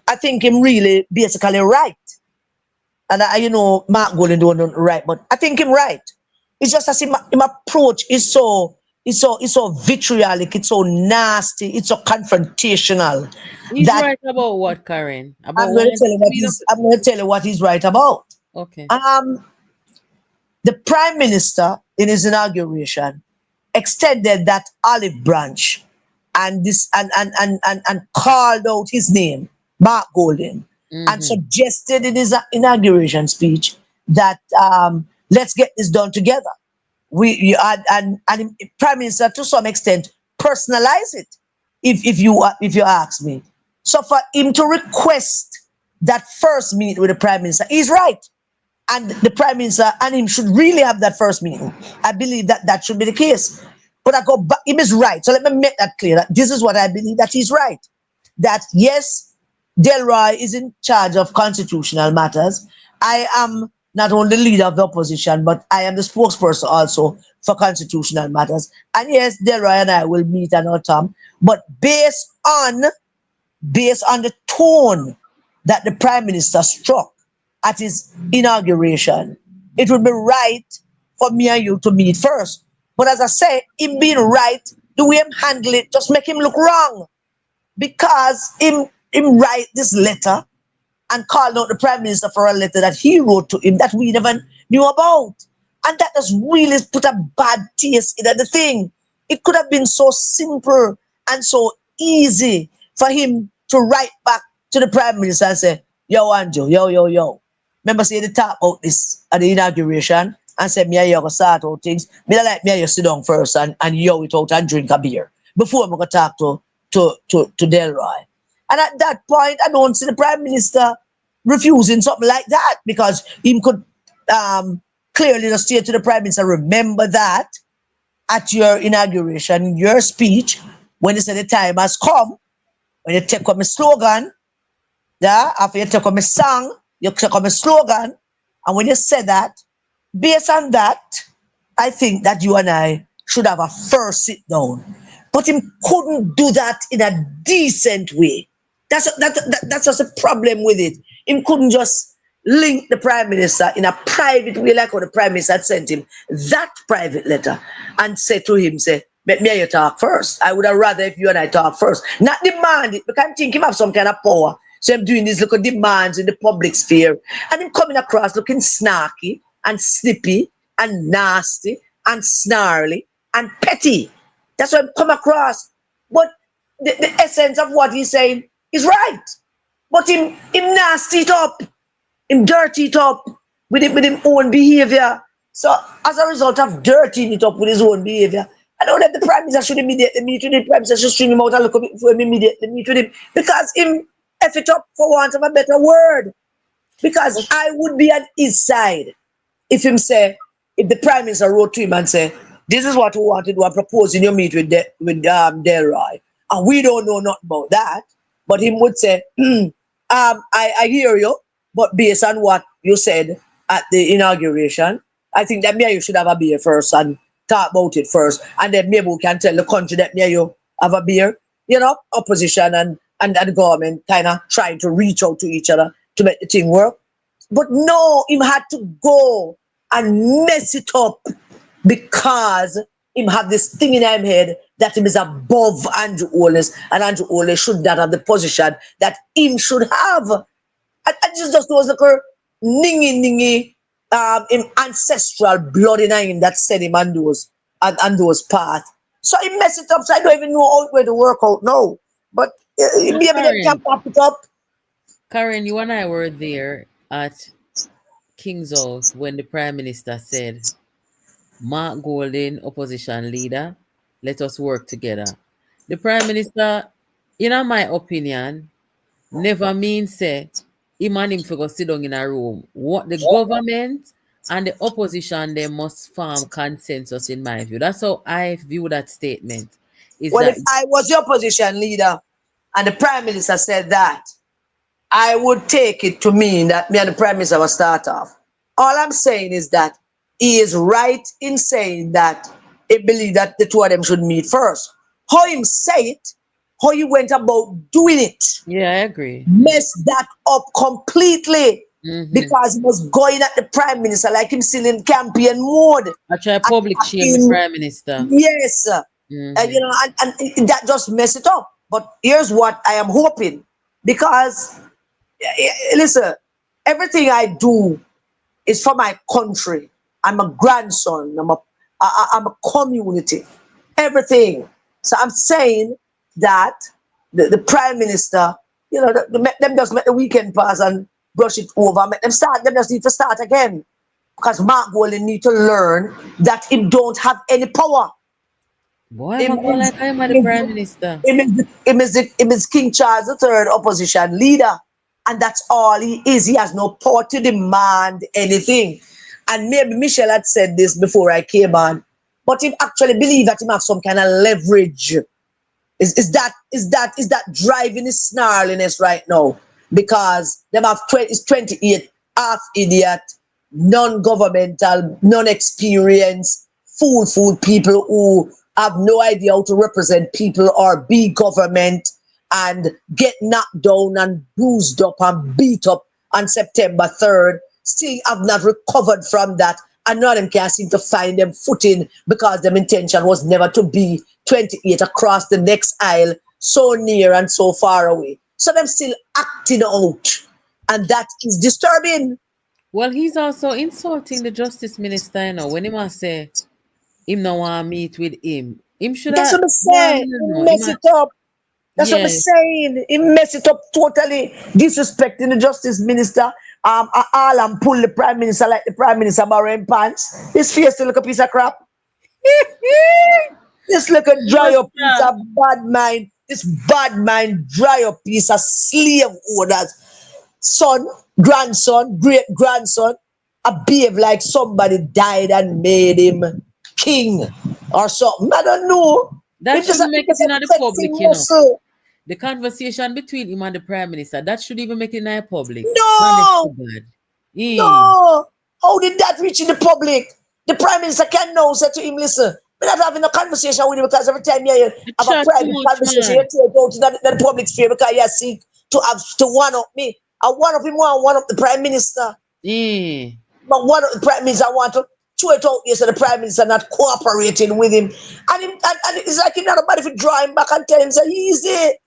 Speaker 3: I think him really basically right. And Mark Golden don't know right, but I think him right. It's just as him approach is so vitriolic, it's so nasty, it's so confrontational
Speaker 1: He's
Speaker 3: that
Speaker 1: right about what, Karen? About wanting to meet up.
Speaker 3: I'm going to tell you what he's right about.
Speaker 1: Okay.
Speaker 3: Um, the Prime Minister in his inauguration extended that olive branch and this and called out his name, Mark Golden, and
Speaker 1: Mm-hmm.
Speaker 3: suggested in his inauguration speech that let's get this done together. And Prime Minister to some extent personalize it, if you ask me. So for him to request that first meet with the Prime Minister, he's right, and the Prime Minister and him should really have that first meeting. I believe that should be the case. But I go back, him is right. So let me make that clear. That this is what I believe, that he's right. That yes, Delroy is in charge of constitutional matters. I am not only leader of the opposition, but I am the spokesperson also for constitutional matters. And yes, Delroy and I will meet and autumn. But based on the tone that the Prime Minister struck at his inauguration, it would be right for me and you to meet first. But as I say, him being right the way him handle it just make him look wrong. Because him write this letter and called out the Prime Minister for a letter that he wrote to him that we never knew about. And that just really put a bad taste in the thing. It could have been so simple and so easy for him to write back to the Prime Minister and say, yo, Andrew, yo. Remember, say the talk about this at the inauguration and said, me and you go start out things. Me not like me and you sit down first and yo it out and drink a beer before I'm going to talk to Delroy. And at that point, I don't see the Prime Minister refusing something like that because he could clearly just say to the Prime Minister, remember that at your inauguration, your speech, when you said the time has come, when you take up my slogan, yeah, after you take up my song, you take up my slogan, and when you said that, based on that, I think that you and I should have a first sit down. But he couldn't do that in a decent way. That's just a problem with it. He couldn't just link the Prime Minister in a private way like how the Prime Minister had sent him that private letter and say to him, say, let me and you talk first. I would have rather if you and I talk first. Not demand it, because I think him have some kind of power. So I'm doing these little demands in the public sphere. And him coming across looking snarky and snippy and nasty and snarly and petty. That's what I'm come across. But the essence of what he's saying is right. But him nasty it up, him dirty it up with him own behavior. So as a result of dirtying it up with his own behavior, I know that the Prime Minister should immediately meet with him. The Prime Minister should string him out and look for him immediately meet with him. Because him F it up for want of a better word. Because I would be on his side if the Prime Minister wrote to him and say, this is what we want to do and propose in your meet with Delroy. And we don't know nothing about that. But him would say, I hear you, but based on what you said at the inauguration, I think that me and you should have a beer first and talk about it first. And then maybe we can tell the country that me and you have a beer. You know, opposition and the government kind of trying to reach out to each other to make the thing work. But no, him had to go and mess it up because him have this thing in him head that him is above Andrew Holness, and Andrew Holness should not have the position that him should have. I just was like a ningy him ancestral blood in him that sent him on those paths. So he messed it up, so I don't even know how where to work out now. But maybe them can pop it up.
Speaker 1: Karen, you and I were there at King's House when the Prime Minister said, Mark Golding, opposition leader, let us work together. The Prime Minister, in my opinion, never means say him and him for go sit down in a room. What the government and the opposition they must form consensus in my view. That's how I view that statement. Is
Speaker 3: Well,
Speaker 1: that
Speaker 3: if I was the opposition leader and the Prime Minister said that, I would take it to mean that me and the Prime Minister will start off. All I'm saying is that he is right in saying that he believes that the two of them should meet first. How him say it, how he went about doing it,
Speaker 1: yeah, I agree.
Speaker 3: messed that up completely
Speaker 1: Mm-hmm.
Speaker 3: because he was going at the Prime Minister like him still in campaign mode.
Speaker 1: I try public shame the Prime Minister.
Speaker 3: Yes,
Speaker 1: Mm-hmm.
Speaker 3: and that just mess it up. But here's what I am hoping, because listen, everything I do is for my country. I'm a grandson. I'm a community. Everything. So I'm saying that the Prime Minister, them just make the weekend pass and brush it over. Make them start. Them just need to start again, because Mark Golding need to learn that he don't have any power.
Speaker 1: Boy, I'm
Speaker 3: Him
Speaker 1: a go
Speaker 3: is,
Speaker 1: like I'm the
Speaker 3: him
Speaker 1: Prime Minister.
Speaker 3: him is King Charles III opposition leader. And that's all he is. He has no power to demand anything. And maybe Michelle had said this before I came on, but he actually believe that he have some kind of leverage. Is that driving his snarliness right now? Because them have 28 half idiot, non-governmental, non-experienced, fool people who have no idea how to represent people or be government, and get knocked down and bruised up and beat up on September 3rd, still have not recovered from that and none of them can seem to find them footing because their intention was never to be 28 across the next aisle, so near and so far away. So them still acting out, and that is disturbing.
Speaker 1: Well, he's also insulting the justice minister, when he must say him no want meet with him. Him should
Speaker 3: That's
Speaker 1: have
Speaker 3: what I'm
Speaker 1: one,
Speaker 3: saying. He
Speaker 1: no,
Speaker 3: mess it up. That's what I'm
Speaker 1: yes.
Speaker 3: saying. He mess it up totally, disrespecting the justice minister. All and pull the prime minister like the prime minister borrowing pants. His face still look a piece of crap. This look a dry up piece
Speaker 1: Minister.
Speaker 3: of bad mind. This bad mind dry up piece of slave owners. Son, grandson, great grandson, I behave like somebody died and made him king or something. I don't know.
Speaker 1: That
Speaker 3: It just,
Speaker 1: shouldn't
Speaker 3: it
Speaker 1: make it
Speaker 3: just
Speaker 1: in the public,
Speaker 3: affecting muscle.
Speaker 1: The conversation between him and the prime minister, that should even make it in the public. Honest to
Speaker 3: No,
Speaker 1: God. Eh.
Speaker 3: no. How did that reach in the public? The prime minister can now say to him, listen, we're not having a conversation with him because every time you
Speaker 1: You
Speaker 3: have a
Speaker 1: chat too
Speaker 3: private
Speaker 1: much,
Speaker 3: conversation, you
Speaker 1: man.
Speaker 3: take out in the public sphere because you seek to one up me. I one up him, one up the prime minister.
Speaker 1: Eh.
Speaker 3: But one of the prime minister want to throw it out there so the prime minister not cooperating with him. And it's like he not nobody to draw him back and tell him, say, easy.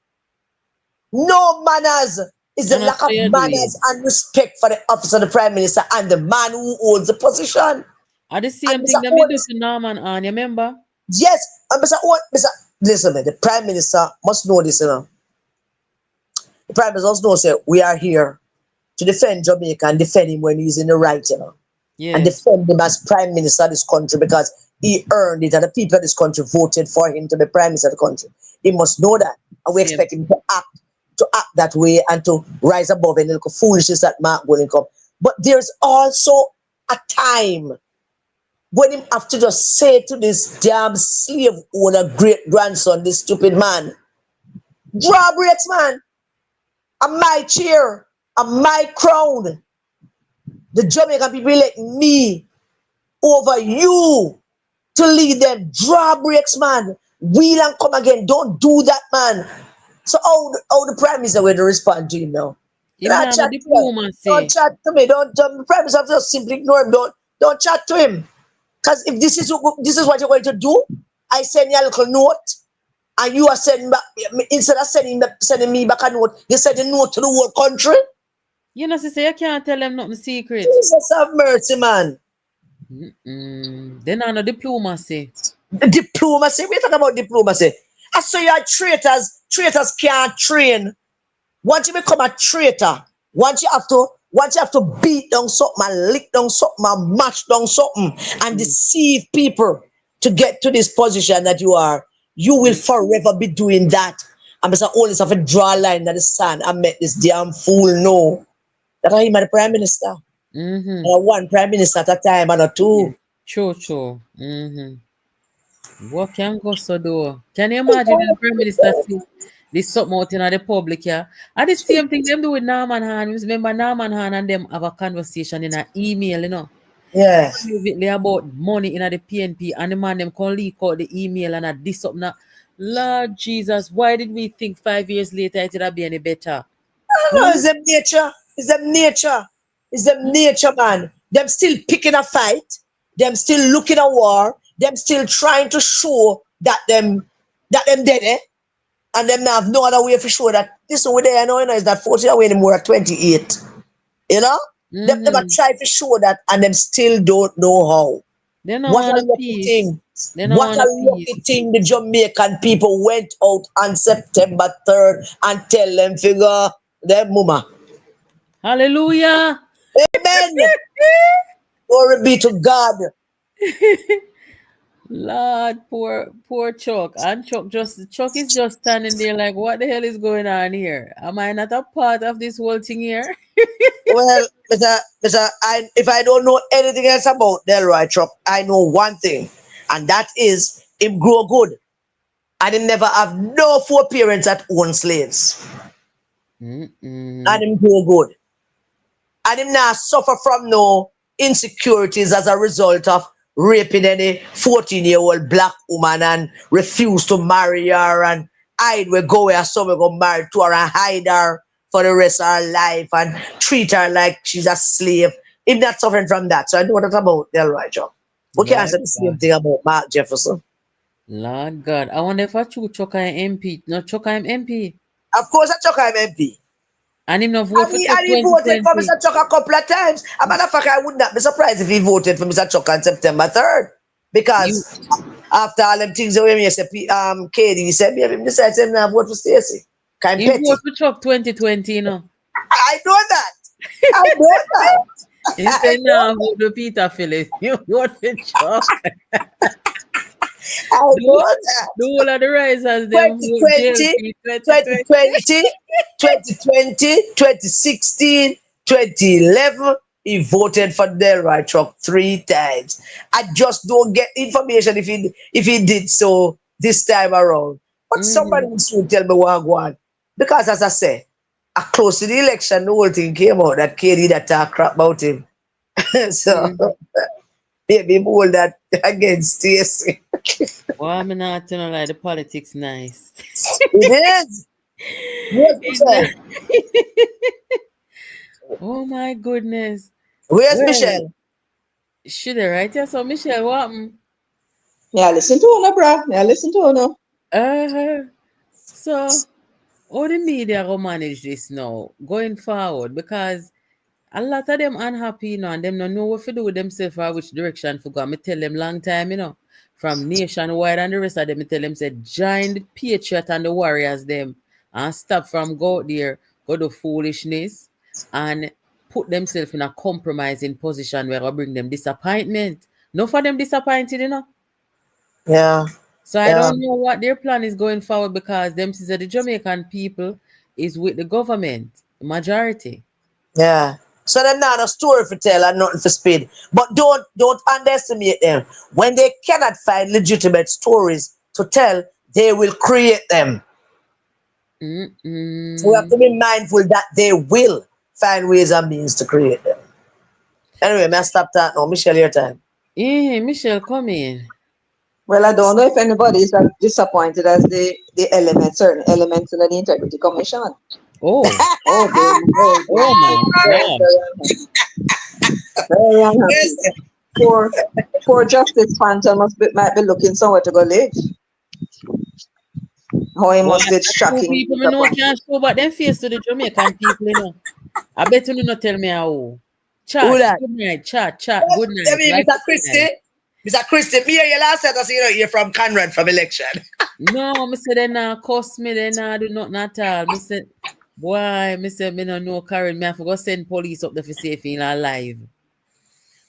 Speaker 3: No manners. Is the
Speaker 1: And I
Speaker 3: lack of
Speaker 1: say you do it.
Speaker 3: manners and respect for the office of the prime minister and the man who holds the position.
Speaker 1: Are the
Speaker 3: And
Speaker 1: same
Speaker 3: Mr.
Speaker 1: thing that me
Speaker 3: Owen
Speaker 1: do to Norman and you remember?
Speaker 3: yes, and Mr. Owen, listen, man, the prime minister must know this, The prime minister must know, say, we are here to defend Jamaica and defend him when he's in the right. And
Speaker 1: Yes.
Speaker 3: defend him as prime minister of this country because he earned it and the people of this country voted for him to be prime minister of the country. He must know that. And we
Speaker 1: Same.
Speaker 3: expect him to act that way and to rise above any little foolishness that might go and come. But there's also a time when him have to just say to this damn slave owner great grandson, this stupid man, draw breaks, man. On my chair, on my crown. The Jamaican people elect me over you to lead them. Draw breaks, man. Wheel and come again. Don't do that, man. So how the prime minister will respond to him now?
Speaker 1: Him
Speaker 3: Don't
Speaker 1: now no
Speaker 3: chat to him. Don't
Speaker 1: diplomacy.
Speaker 3: chat to me. The prime minister just simply ignore him. Don't chat to him. Because if this is what you're going to do, I send you a little note, and you are sending back instead of sending me back a note, you send a note to the whole country.
Speaker 1: Say you can't tell them nothing secret.
Speaker 3: Jesus have mercy, man.
Speaker 1: Then no diplomacy.
Speaker 3: Diplomacy. We talk about diplomacy. I say you are traitors. Traitors can't train. Once you become a traitor, once you have to beat down something and lick down something and mash down something and deceive people to get to this position that you are, you will forever be doing that. And Mr. Always have to draw a line in the sand and make this damn fool know that I am the prime minister.
Speaker 1: Mm-hmm.
Speaker 3: One prime minister at a time and a two.
Speaker 1: True. What can go so do? Can you imagine the prime minister see this something out in the public, yeah? And the same thing them do with Norman Han. You remember Norman Han and them have a conversation in an email.
Speaker 3: Yeah.
Speaker 1: Privately about money in the PNP and the man them can leak out the email and this up now. Lord Jesus, why did we think 5 years later it would be any better?
Speaker 3: No, it's them nature. It's them nature. It's them nature, man. Them still picking a fight. Them still looking at war. Them still trying to show that them dead, eh? And them now have no other way for show that this over there, is that 40 away anymore at 28. You know? Them are trying to show that and them still don't know how.
Speaker 1: They don't
Speaker 3: What
Speaker 1: want
Speaker 3: a
Speaker 1: a
Speaker 3: lucky
Speaker 1: peace.
Speaker 3: thing.
Speaker 1: They don't
Speaker 3: What
Speaker 1: want
Speaker 3: a
Speaker 1: a
Speaker 3: lucky
Speaker 1: peace.
Speaker 3: thing the Jamaican people went out on September 3rd and tell them figure them mama.
Speaker 1: Hallelujah.
Speaker 3: Amen. Glory be to God.
Speaker 1: Lord, poor Chuck. And Chuck is just standing there like, what the hell is going on here? Am I not a part of this whole thing here?
Speaker 3: Well, if I don't know anything else about Delroy Truck, I know one thing, and that is him grow good. And him never have no four parents that own slaves. And him grow good. And him now suffer from no insecurities as a result of raping any 14-year-old black woman and refuse to marry her and hide where go where someone go marry to her and hide her for the rest of her life and treat her like she's a slave. If not suffering from that. So I know that about Delroy Chuck. We can't
Speaker 1: Lord
Speaker 3: say the same
Speaker 1: God.
Speaker 3: thing about Mark Jefferson.
Speaker 1: Lord God. I wonder if I choose Chuka MP. No, Chuka him MP.
Speaker 3: Of course, I Chuck I'm MP.
Speaker 1: And him not vote for Chuck
Speaker 3: And he voted for
Speaker 1: 2020.
Speaker 3: Mr. Chuck a couple of times. As a matter of fact, I would not be surprised if he voted for Mr. Chuck on September 3rd.
Speaker 1: You
Speaker 3: Because after all them things that we say, Katie, he said, maybe decide to not vote for Stacey. Kind
Speaker 1: him vote
Speaker 3: petty.
Speaker 1: for Chuck 2020, you know.
Speaker 3: I know that. I know that.
Speaker 1: He
Speaker 3: I
Speaker 1: said,
Speaker 3: know
Speaker 1: nah, vote for Peter Phillips. You vote for Chuck.
Speaker 3: I
Speaker 1: The,
Speaker 3: know that.
Speaker 1: the whole of the risers, them vote
Speaker 3: 2020,
Speaker 1: JLP 2020.
Speaker 3: 2020, 2020, 2016, 2011, he voted for Delroy Truck 3 times. I just don't get information if he did so this time around. But somebody
Speaker 1: Mm-hmm.
Speaker 3: will soon tell me what I want. Because as I say, close to the election, the whole thing came out that Katie that talk crap about him. So
Speaker 1: Mm-hmm.
Speaker 3: maybe more that against Stacey.
Speaker 1: Well, I'm not telling lie, the politics nice.
Speaker 3: It is. Where's
Speaker 1: It's
Speaker 3: Michelle?
Speaker 1: not. Oh my goodness.
Speaker 3: Where's
Speaker 1: Well,
Speaker 3: Michelle?
Speaker 1: should I right? Yeah, so Michelle, what happened?
Speaker 2: Yeah, listen to her, bruh. Yeah, listen to her now.
Speaker 1: Uh-huh. So, how the media go manage this now, going forward? Because a lot of them unhappy, and them don't know what to do with themselves or which direction to go. I tell them long time, from nationwide and the rest of them, I tell them, say, join the Patriot and the Warriors, them, and stop from go out there, go to foolishness, and put themselves in a compromising position where I bring them disappointment. No for them disappointed,
Speaker 3: Yeah,
Speaker 1: So I
Speaker 3: yeah,
Speaker 1: don't know what their plan is going forward because them says the Jamaican people is with the government, the majority.
Speaker 3: yeah. So them not a story for tell and nothing for speed. But don't underestimate them. When they cannot find legitimate stories to tell, they will create them. So we have to
Speaker 1: Mm-mm.
Speaker 3: be mindful that they will find ways and means to create them. Anyway, may I stop that now. Michelle, your time.
Speaker 1: Yeah, Michelle, come in.
Speaker 2: Well, I don't know if anybody is as disappointed as the elements, certain elements in the Integrity Commission.
Speaker 1: Oh,
Speaker 2: Oh,
Speaker 1: oh my
Speaker 2: very,
Speaker 1: God.
Speaker 2: very unhappy. Very unhappy.
Speaker 3: Yes.
Speaker 2: Poor, poor Justice Phantom might be looking somewhere to go live. Oh, he
Speaker 1: Boy,
Speaker 2: must be
Speaker 1: two
Speaker 2: shockingly
Speaker 1: people me know
Speaker 2: disappointed.
Speaker 1: can't show but them face to the Jamaican people. I bet you not tell me how.
Speaker 3: Who
Speaker 1: Chat,
Speaker 3: that?
Speaker 1: good night, chat,
Speaker 3: Yes,
Speaker 1: good
Speaker 3: I
Speaker 1: night,
Speaker 3: mean,
Speaker 1: right
Speaker 3: Mr.
Speaker 1: up good
Speaker 3: Christie.
Speaker 1: night.
Speaker 3: Mr. Christie, me and you last said us, you're from Conrad from election.
Speaker 1: No, me say they not cuss me, they not do nothing at all. Me say, boy, me say me no know Karen, me have to go send police up there for see if he alive.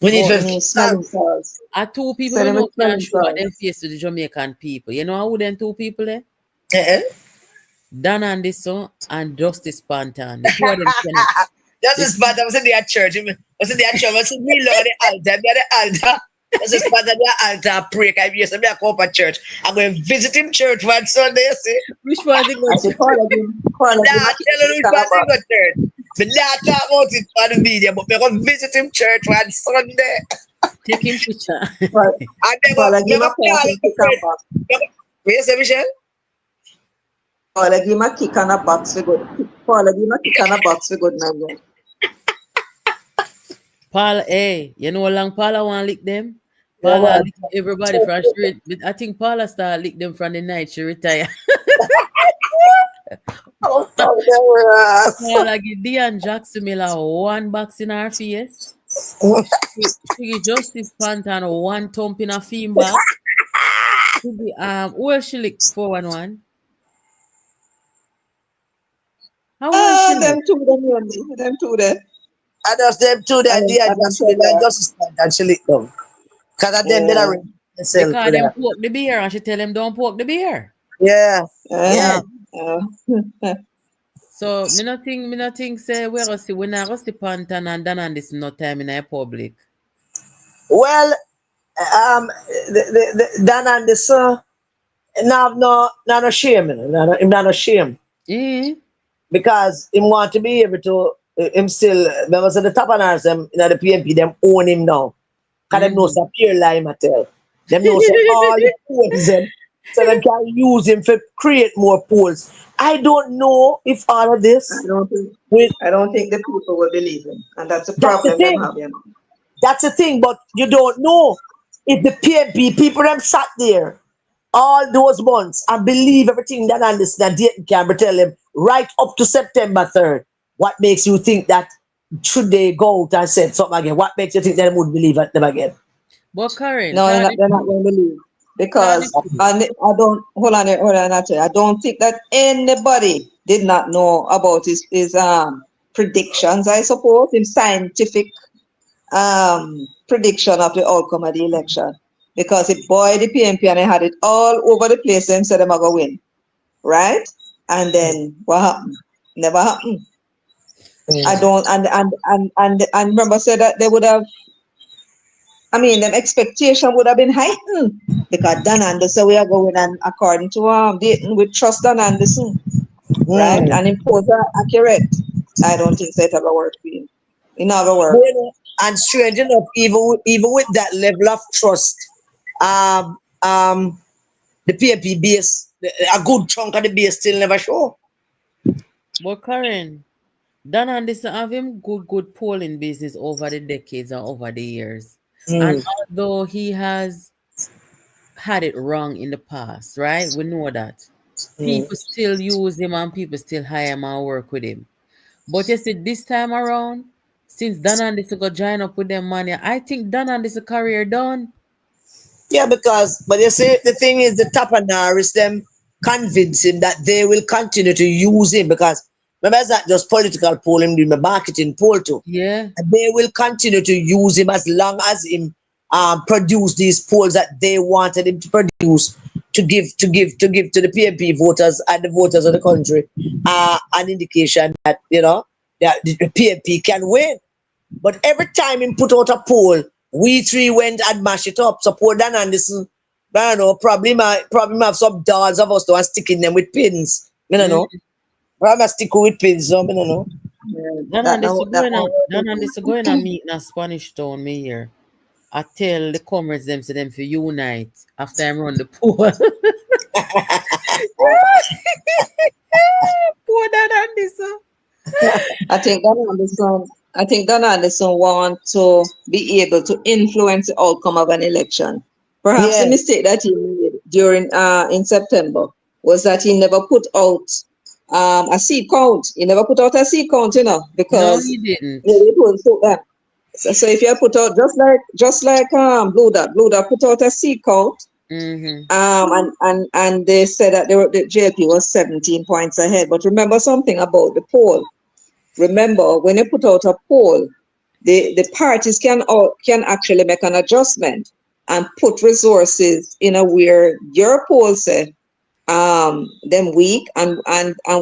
Speaker 3: We need
Speaker 1: But
Speaker 3: to
Speaker 2: And he's smelling salts.
Speaker 1: two people
Speaker 2: Said
Speaker 1: me
Speaker 2: him is
Speaker 1: know can't
Speaker 2: smelling
Speaker 1: show but them
Speaker 2: salts.
Speaker 1: face to the Jamaican people. You know who them two people eh?
Speaker 3: uh
Speaker 1: Dan Anderson and Justice Pantan. The two of them cannot.
Speaker 3: That's the
Speaker 1: The
Speaker 3: spot I was in the church. I was in the church. I was in the Lord, the altar. Me at the altar. That's the spot at the altar. Pray. I used to be a come up church. I'm going to visit him church one Sunday. You see,
Speaker 1: which one they go
Speaker 2: I
Speaker 1: to?
Speaker 2: said, Paul,
Speaker 3: but
Speaker 2: give
Speaker 3: now
Speaker 2: my
Speaker 3: I tell you
Speaker 2: kick
Speaker 3: which
Speaker 2: on
Speaker 3: one
Speaker 2: a
Speaker 3: he go
Speaker 2: box.
Speaker 3: church. But now I talk about it on the media. But I'm going to visit him church one Sunday.
Speaker 1: Taking picture.
Speaker 2: Paul,
Speaker 3: And
Speaker 2: Give
Speaker 3: never
Speaker 2: my
Speaker 3: call
Speaker 2: parking
Speaker 3: him a
Speaker 2: kick on
Speaker 3: friend.
Speaker 2: box.
Speaker 3: What you say, Michelle?
Speaker 2: Paul, give my kick on a box for good. Paul, give my kick on a box for good, man.
Speaker 1: Paul, hey, you know how long Paula want lick them?
Speaker 3: Yeah,
Speaker 1: Paula
Speaker 3: man.
Speaker 1: lick everybody from straight. But I think Paula start lick them from the night she retire.
Speaker 3: Oh, fuck that.
Speaker 1: Paula give Dion Jackson Miller one box in her face. She give Justice Pantan one thump in her theme back. She give, where she lick 411? How will she lick?
Speaker 2: Them two, them only. Them two there.
Speaker 3: And just them two
Speaker 2: I
Speaker 3: that
Speaker 2: don't,
Speaker 3: they are
Speaker 2: I don't
Speaker 3: just
Speaker 2: tell
Speaker 3: with that
Speaker 2: you.
Speaker 3: justice and she lick them. Because of them, they
Speaker 2: Yeah.
Speaker 3: are themselves
Speaker 1: Because
Speaker 3: with
Speaker 1: them
Speaker 3: that.
Speaker 1: poke the beer and she tell them don't poke the beer.
Speaker 3: Yeah,
Speaker 2: Uh-huh.
Speaker 3: yeah.
Speaker 1: So me not think say we not go see Pantan and Dan and this no time in a public.
Speaker 3: Well, Dan and the son, no shame, him not no shame.
Speaker 1: Eh?
Speaker 3: Because him want to be able to, him still, members at the top of us, them, the PMP, them own him now. Because them know
Speaker 1: Mm-hmm.
Speaker 3: some pure lie, I tell. Them know say all the codes, them. so they can use him to create more polls. I don't know if all of
Speaker 2: I
Speaker 3: this
Speaker 2: don't think
Speaker 3: will.
Speaker 2: I don't think the people will believe him, and that's the
Speaker 3: That's the
Speaker 2: problem them
Speaker 3: thing.
Speaker 2: have, you know.
Speaker 3: That's the thing. But you don't know if the PNP people them sat there all those months and believe everything that Anderson and Dayton Campbell tell them right up to September 3rd. What makes you think that should they go out and say something again? What makes you think they would believe them again?
Speaker 1: But Karen,
Speaker 2: No, they're not going to believe
Speaker 1: can the
Speaker 2: because I don't hold on, actually. I don't think that anybody did not know about his predictions. I suppose his scientific prediction of the outcome of the election, because it boy the PNP and they had it all over the place. Them said them are going to win, right? And then what happened? Never happened. I
Speaker 3: Mm.
Speaker 2: don't and remember said that they would have. I mean, them expectation would have been heightened because Dan Anderson we are going and according to Dayton we trust Dan Anderson, right?
Speaker 3: Mm.
Speaker 2: And impose are accurate. I don't think so it ever work for him. It never
Speaker 3: But,
Speaker 2: work.
Speaker 3: you know, and strange enough, even with that level of trust, um, um, the PNP base, a good chunk of the base still never show.
Speaker 1: but Karen, Dan Anderson have him good polling business over the decades and over the years. And
Speaker 3: Mm.
Speaker 1: although he has had it wrong in the past, right? We know that.
Speaker 3: Mm.
Speaker 1: People still use him and people still hire him and work with him. But you see, this time around, since Dan Anderson got join up with them money, I think Dan Anderson career done.
Speaker 3: Yeah, because but you see, the thing is, the top and is them convince him that they will continue to use him because remember, it's not just political poll, him doing the marketing poll too.
Speaker 1: Yeah.
Speaker 3: And they will continue to use him as long as him produce these polls that they wanted him to produce to give to the PNP voters and the voters of the country an indication that that the PNP can win. But every time he put out a poll, we three went and mash it up. So poor Dan Anderson, I don't know, probably have some dolls of us to sticking them with pins. I don't
Speaker 1: Mm.
Speaker 3: know. Probably stick with pins, so I don't know.
Speaker 2: Yeah,
Speaker 1: Dan
Speaker 2: that no
Speaker 1: Anderson
Speaker 2: that
Speaker 1: going
Speaker 2: no
Speaker 1: on
Speaker 2: work
Speaker 1: Dan
Speaker 2: with him.
Speaker 1: Anderson going and meet in a Spanish town me here. I tell the comrades them to them for unite after I run the pool. Poor Dan Anderson.
Speaker 2: I think Dan Anderson I think Dan Anderson want to be able to influence the outcome of an election. Perhaps the
Speaker 3: Yeah.
Speaker 2: mistake that he made during in September was that he never put out a seat count. He never put out a seat count,
Speaker 1: No,
Speaker 2: because
Speaker 1: he didn't.
Speaker 2: it was so if you put out just like Blue Dot put out a seat count,
Speaker 1: Mm-hmm.
Speaker 2: and they said that the JLP was 17 points ahead. But remember something about the poll. Remember, when you put out a poll, the parties can actually make an adjustment and put resources in a where your poll say them weak and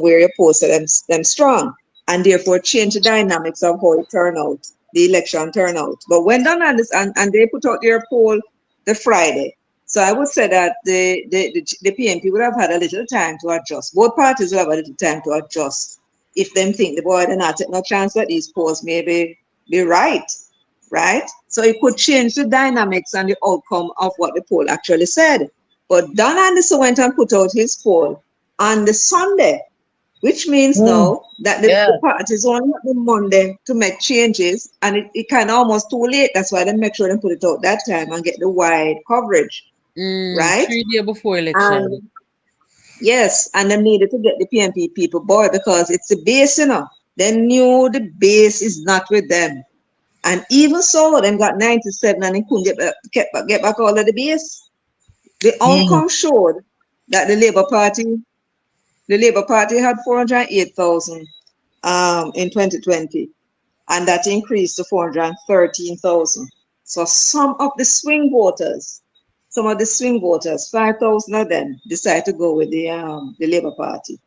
Speaker 2: where your poll say them strong, and therefore change the dynamics of how it turn out, the election turnout. But when done on this, and they put out their poll the Friday. So I would say that the PNP would have had a little time to adjust. Both parties would have a little time to adjust if them think the boy they're not taking no chance that these polls may be right, right? So it could change the dynamics and the outcome of what the poll actually said. But Don Anderson went and put out his poll on the Sunday, which means
Speaker 3: Mm.
Speaker 2: now that
Speaker 3: Yeah.
Speaker 2: the parties only have the Monday to make changes, and it kind of almost too late. That's why they make sure they put it out that time and get the wide coverage,
Speaker 1: Mm,
Speaker 2: right?
Speaker 1: 3 days before election.
Speaker 2: And yes, and they needed to get the PNP people, boy, because it's the base. They knew the base is not with them. And even so, them got 97 and they couldn't get back all of the base. The
Speaker 3: Mm.
Speaker 2: outcome showed that the Labour Party had 408,000 in 2020, and that increased to 413,000. So some of the swing voters, 5,000 of them decided to go with the Labour Party.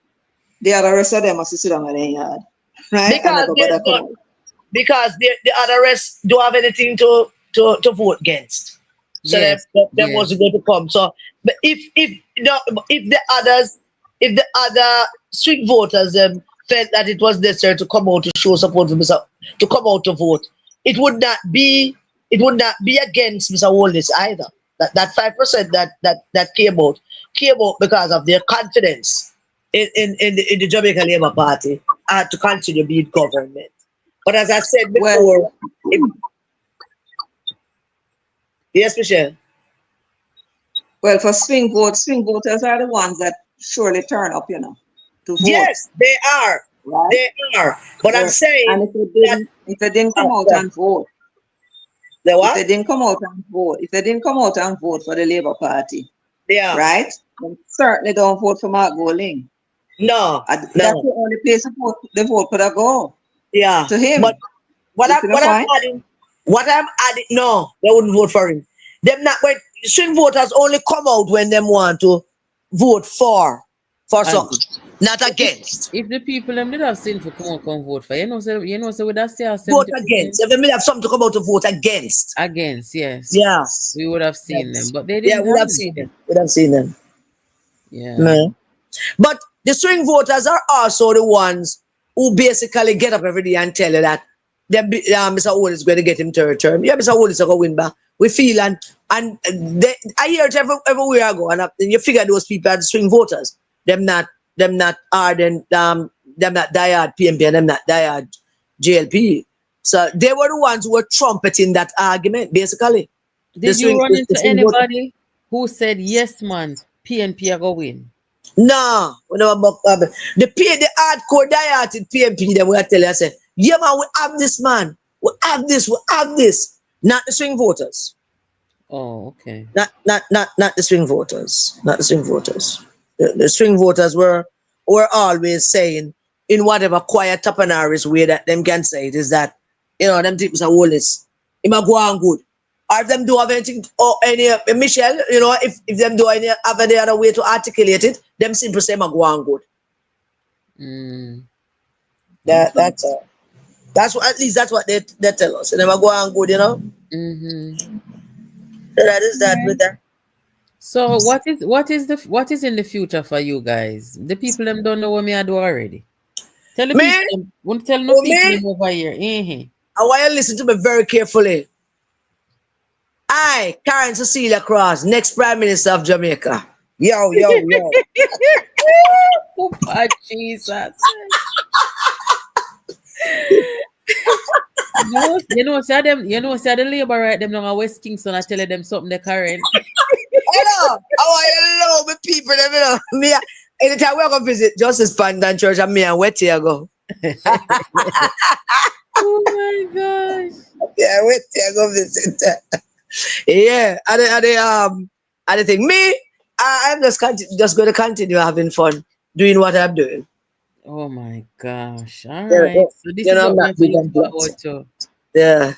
Speaker 2: The other rest of them must sit down in their yard, right? And
Speaker 3: Because
Speaker 2: never
Speaker 3: they
Speaker 2: bother come
Speaker 3: don't,
Speaker 2: out.
Speaker 3: because the other rest don't have anything to vote against. So
Speaker 1: Yes,
Speaker 3: they
Speaker 1: yes.
Speaker 3: wasn't going to come. So but if the others if the other swing voters felt that it was necessary to come out to show support for Mr. to come out to vote, it would not be against Mr. Wallace either. That 5% that came out because of their confidence in the Jamaica Labour Party to continue being government. But as I said
Speaker 2: Well,
Speaker 3: before, if, yes, Michelle.
Speaker 2: well, for swing voters are the ones that surely turn up, to vote,
Speaker 3: Yes, they are.
Speaker 2: right?
Speaker 3: They are. But I'm
Speaker 2: Well, and
Speaker 3: saying that
Speaker 2: if they didn't come out
Speaker 3: yeah,
Speaker 2: and vote,
Speaker 3: the
Speaker 2: if they
Speaker 3: what?
Speaker 2: didn't come out and vote, if they didn't come out and vote for the Labour Party,
Speaker 3: Yeah.
Speaker 2: right? Then certainly don't vote for Mark Goling.
Speaker 3: No,
Speaker 2: That's
Speaker 3: no.
Speaker 2: the only place the vote could have go
Speaker 3: Yeah.
Speaker 2: to
Speaker 3: But
Speaker 2: him.
Speaker 3: what
Speaker 2: You
Speaker 3: I'm
Speaker 2: see the
Speaker 3: what I'm
Speaker 2: point?
Speaker 3: adding no, they wouldn't vote for him. Them not when swing voters only come out when them want to vote for
Speaker 1: And
Speaker 3: something, not
Speaker 1: if
Speaker 3: against.
Speaker 1: if the people them did have sin for come out come vote for you know, so with that say
Speaker 3: Vote
Speaker 1: 70%
Speaker 3: against. If they have something to come out to vote against.
Speaker 1: against, yes,
Speaker 3: Yes.
Speaker 1: we would have seen them,
Speaker 3: Yes.
Speaker 1: but they
Speaker 3: Yeah,
Speaker 1: didn't
Speaker 3: we'd
Speaker 1: have
Speaker 3: have
Speaker 1: it.
Speaker 3: seen them. We'd have seen them.
Speaker 1: Yeah.
Speaker 3: No. But the swing voters are also the ones who basically get up every day and tell you that Mr. Owl is going to get him third term. Yeah, Mr. Owl is going to win back. We feel I hear it everywhere I go, and you figure those people are the swing voters. Them not ardent, them not diehard PMP and them not diehard JLP. So they were the ones who were trumpeting that argument, basically. The
Speaker 1: Did you
Speaker 3: swing
Speaker 1: run
Speaker 3: the
Speaker 1: into
Speaker 3: swing voters.
Speaker 1: anybody who said yes, man, PNP are going win?
Speaker 3: No, we never buck the hardcore diehard PMP them will tell you, I say, yeah man, we have this man. We have this. Not the swing voters.
Speaker 1: Oh, okay.
Speaker 3: Not the swing voters. Not the swing voters. The swing voters were always saying in whatever quiet tapanari's way that them can say it is that, them people are all this. It might go on good. Or if them do have anything or any Michelle, if them do have any other way to articulate it, them simply say might go on good.
Speaker 1: Mm,
Speaker 3: That
Speaker 1: okay.
Speaker 3: that's all. That's what at least that's what they tell us. They never go on good.
Speaker 1: Mm-hmm.
Speaker 3: So that is that with that.
Speaker 1: So what is in the future for you guys? The people them don't know what me I do already. Tell the
Speaker 3: Me,
Speaker 1: people them. Want to tell no
Speaker 3: for
Speaker 1: people
Speaker 3: me,
Speaker 1: them over here. Mm-hmm.
Speaker 3: I want you to listen to me very carefully. I, Karen Cecilia Cross, next Prime Minister of Jamaica. Yo, yo, yo.
Speaker 1: Oh, Jesus. Say the labor right them long West Kingston I tell them something they current.
Speaker 3: I want you to know me people, Me, anytime we go visit Justice Pandan Church, and me and wait here go.
Speaker 1: Oh my gosh.
Speaker 3: Yeah, wait here go visit. Yeah, and the thing, I'm just going to continue having fun, doing what I'm doing.
Speaker 1: Oh my gosh. All
Speaker 3: Yeah,
Speaker 1: right. So this is
Speaker 3: I'm
Speaker 1: what we
Speaker 3: not
Speaker 1: have to
Speaker 3: big
Speaker 1: look
Speaker 3: on plans.
Speaker 1: forward to.
Speaker 3: Yeah,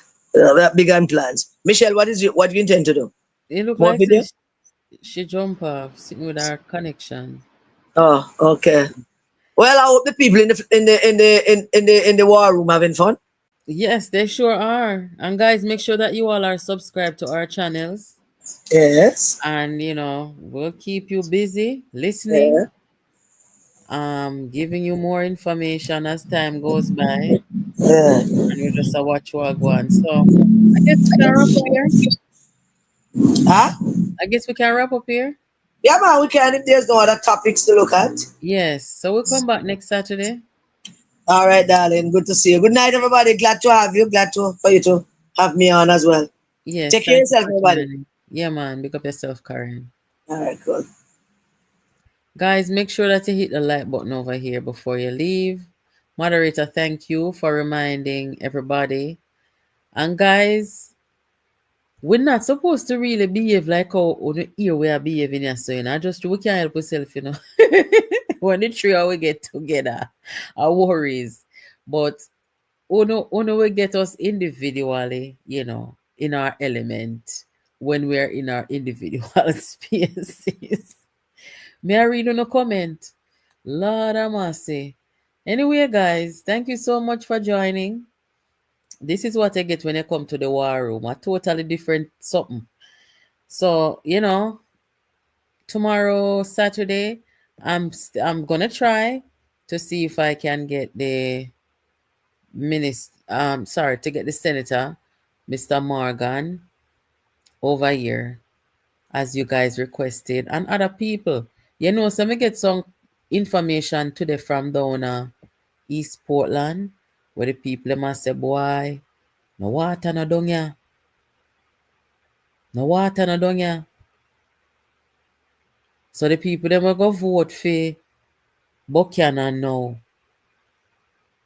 Speaker 3: we have big on plans. Michelle, what do you intend to do?
Speaker 1: It look
Speaker 3: More
Speaker 1: like
Speaker 3: video?
Speaker 1: she jump off sitting with our connection.
Speaker 3: Oh, okay. Well, I hope the people in the war room having fun.
Speaker 1: Yes, they sure are. And guys, make sure that you all are subscribed to our channels.
Speaker 3: Yes.
Speaker 1: And we'll keep you busy listening,
Speaker 3: Yeah.
Speaker 1: giving you more information as time goes by.
Speaker 3: Yeah.
Speaker 1: And we just watch what go on. So I guess we can wrap up here.
Speaker 3: Huh?
Speaker 1: I guess we can wrap up here.
Speaker 3: Yeah, man, we can if there's no other topics to look at.
Speaker 1: Yes. So we'll come back next Saturday.
Speaker 3: All right, darling. Good to see you. Good night, everybody. Glad to have you. Glad for you to have me on as well.
Speaker 1: Yes,
Speaker 3: Take care of
Speaker 1: thank you
Speaker 3: yourself,
Speaker 1: for
Speaker 3: everybody.
Speaker 1: joining. Yeah, man. Pick up yourself, Karen.
Speaker 3: All right, cool.
Speaker 1: Guys, make sure that you hit the like button over here before you leave. Moderator, thank you for reminding everybody. And guys, we're not supposed to really behave like how here we are behaving here, so just we can't help ourselves. When the three of we get together, our worries. But uno will get us individually, in our element when we're in our individual spaces. May I read on a comment? Lord have mercy. Anyway, guys, thank you so much for joining. This is what I get when I come to the war room. A totally different something. So, tomorrow, Saturday, I'm gonna try to see if I can get the to get the senator, Mr. Morgan, over here. as you guys requested, and other people. You know, so me get some information today from down East Portland, where the people them a say, boy, no water no down here. No water no down here. So the people them will go vote for Buchanan now.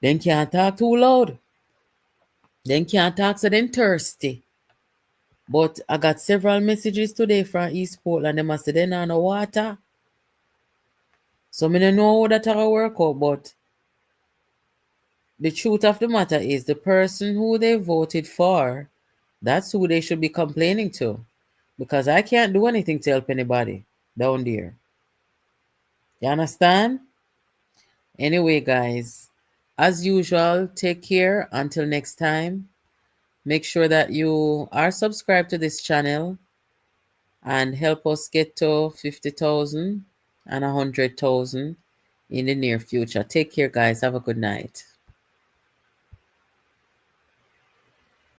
Speaker 1: Then can't talk too loud. Then can't talk so then thirsty. But I got several messages today from East Portland. They must say they not no water. So me don't know how that will work out, but the truth of the matter is the person who they voted for, that's who they should be complaining to. Because I can't do anything to help anybody down there. You understand? Anyway, guys, as usual, take care until next time. Make sure that you are subscribed to this channel and help us get to 50,000 and 100,000 in the near future. Take care, guys. Have a good night.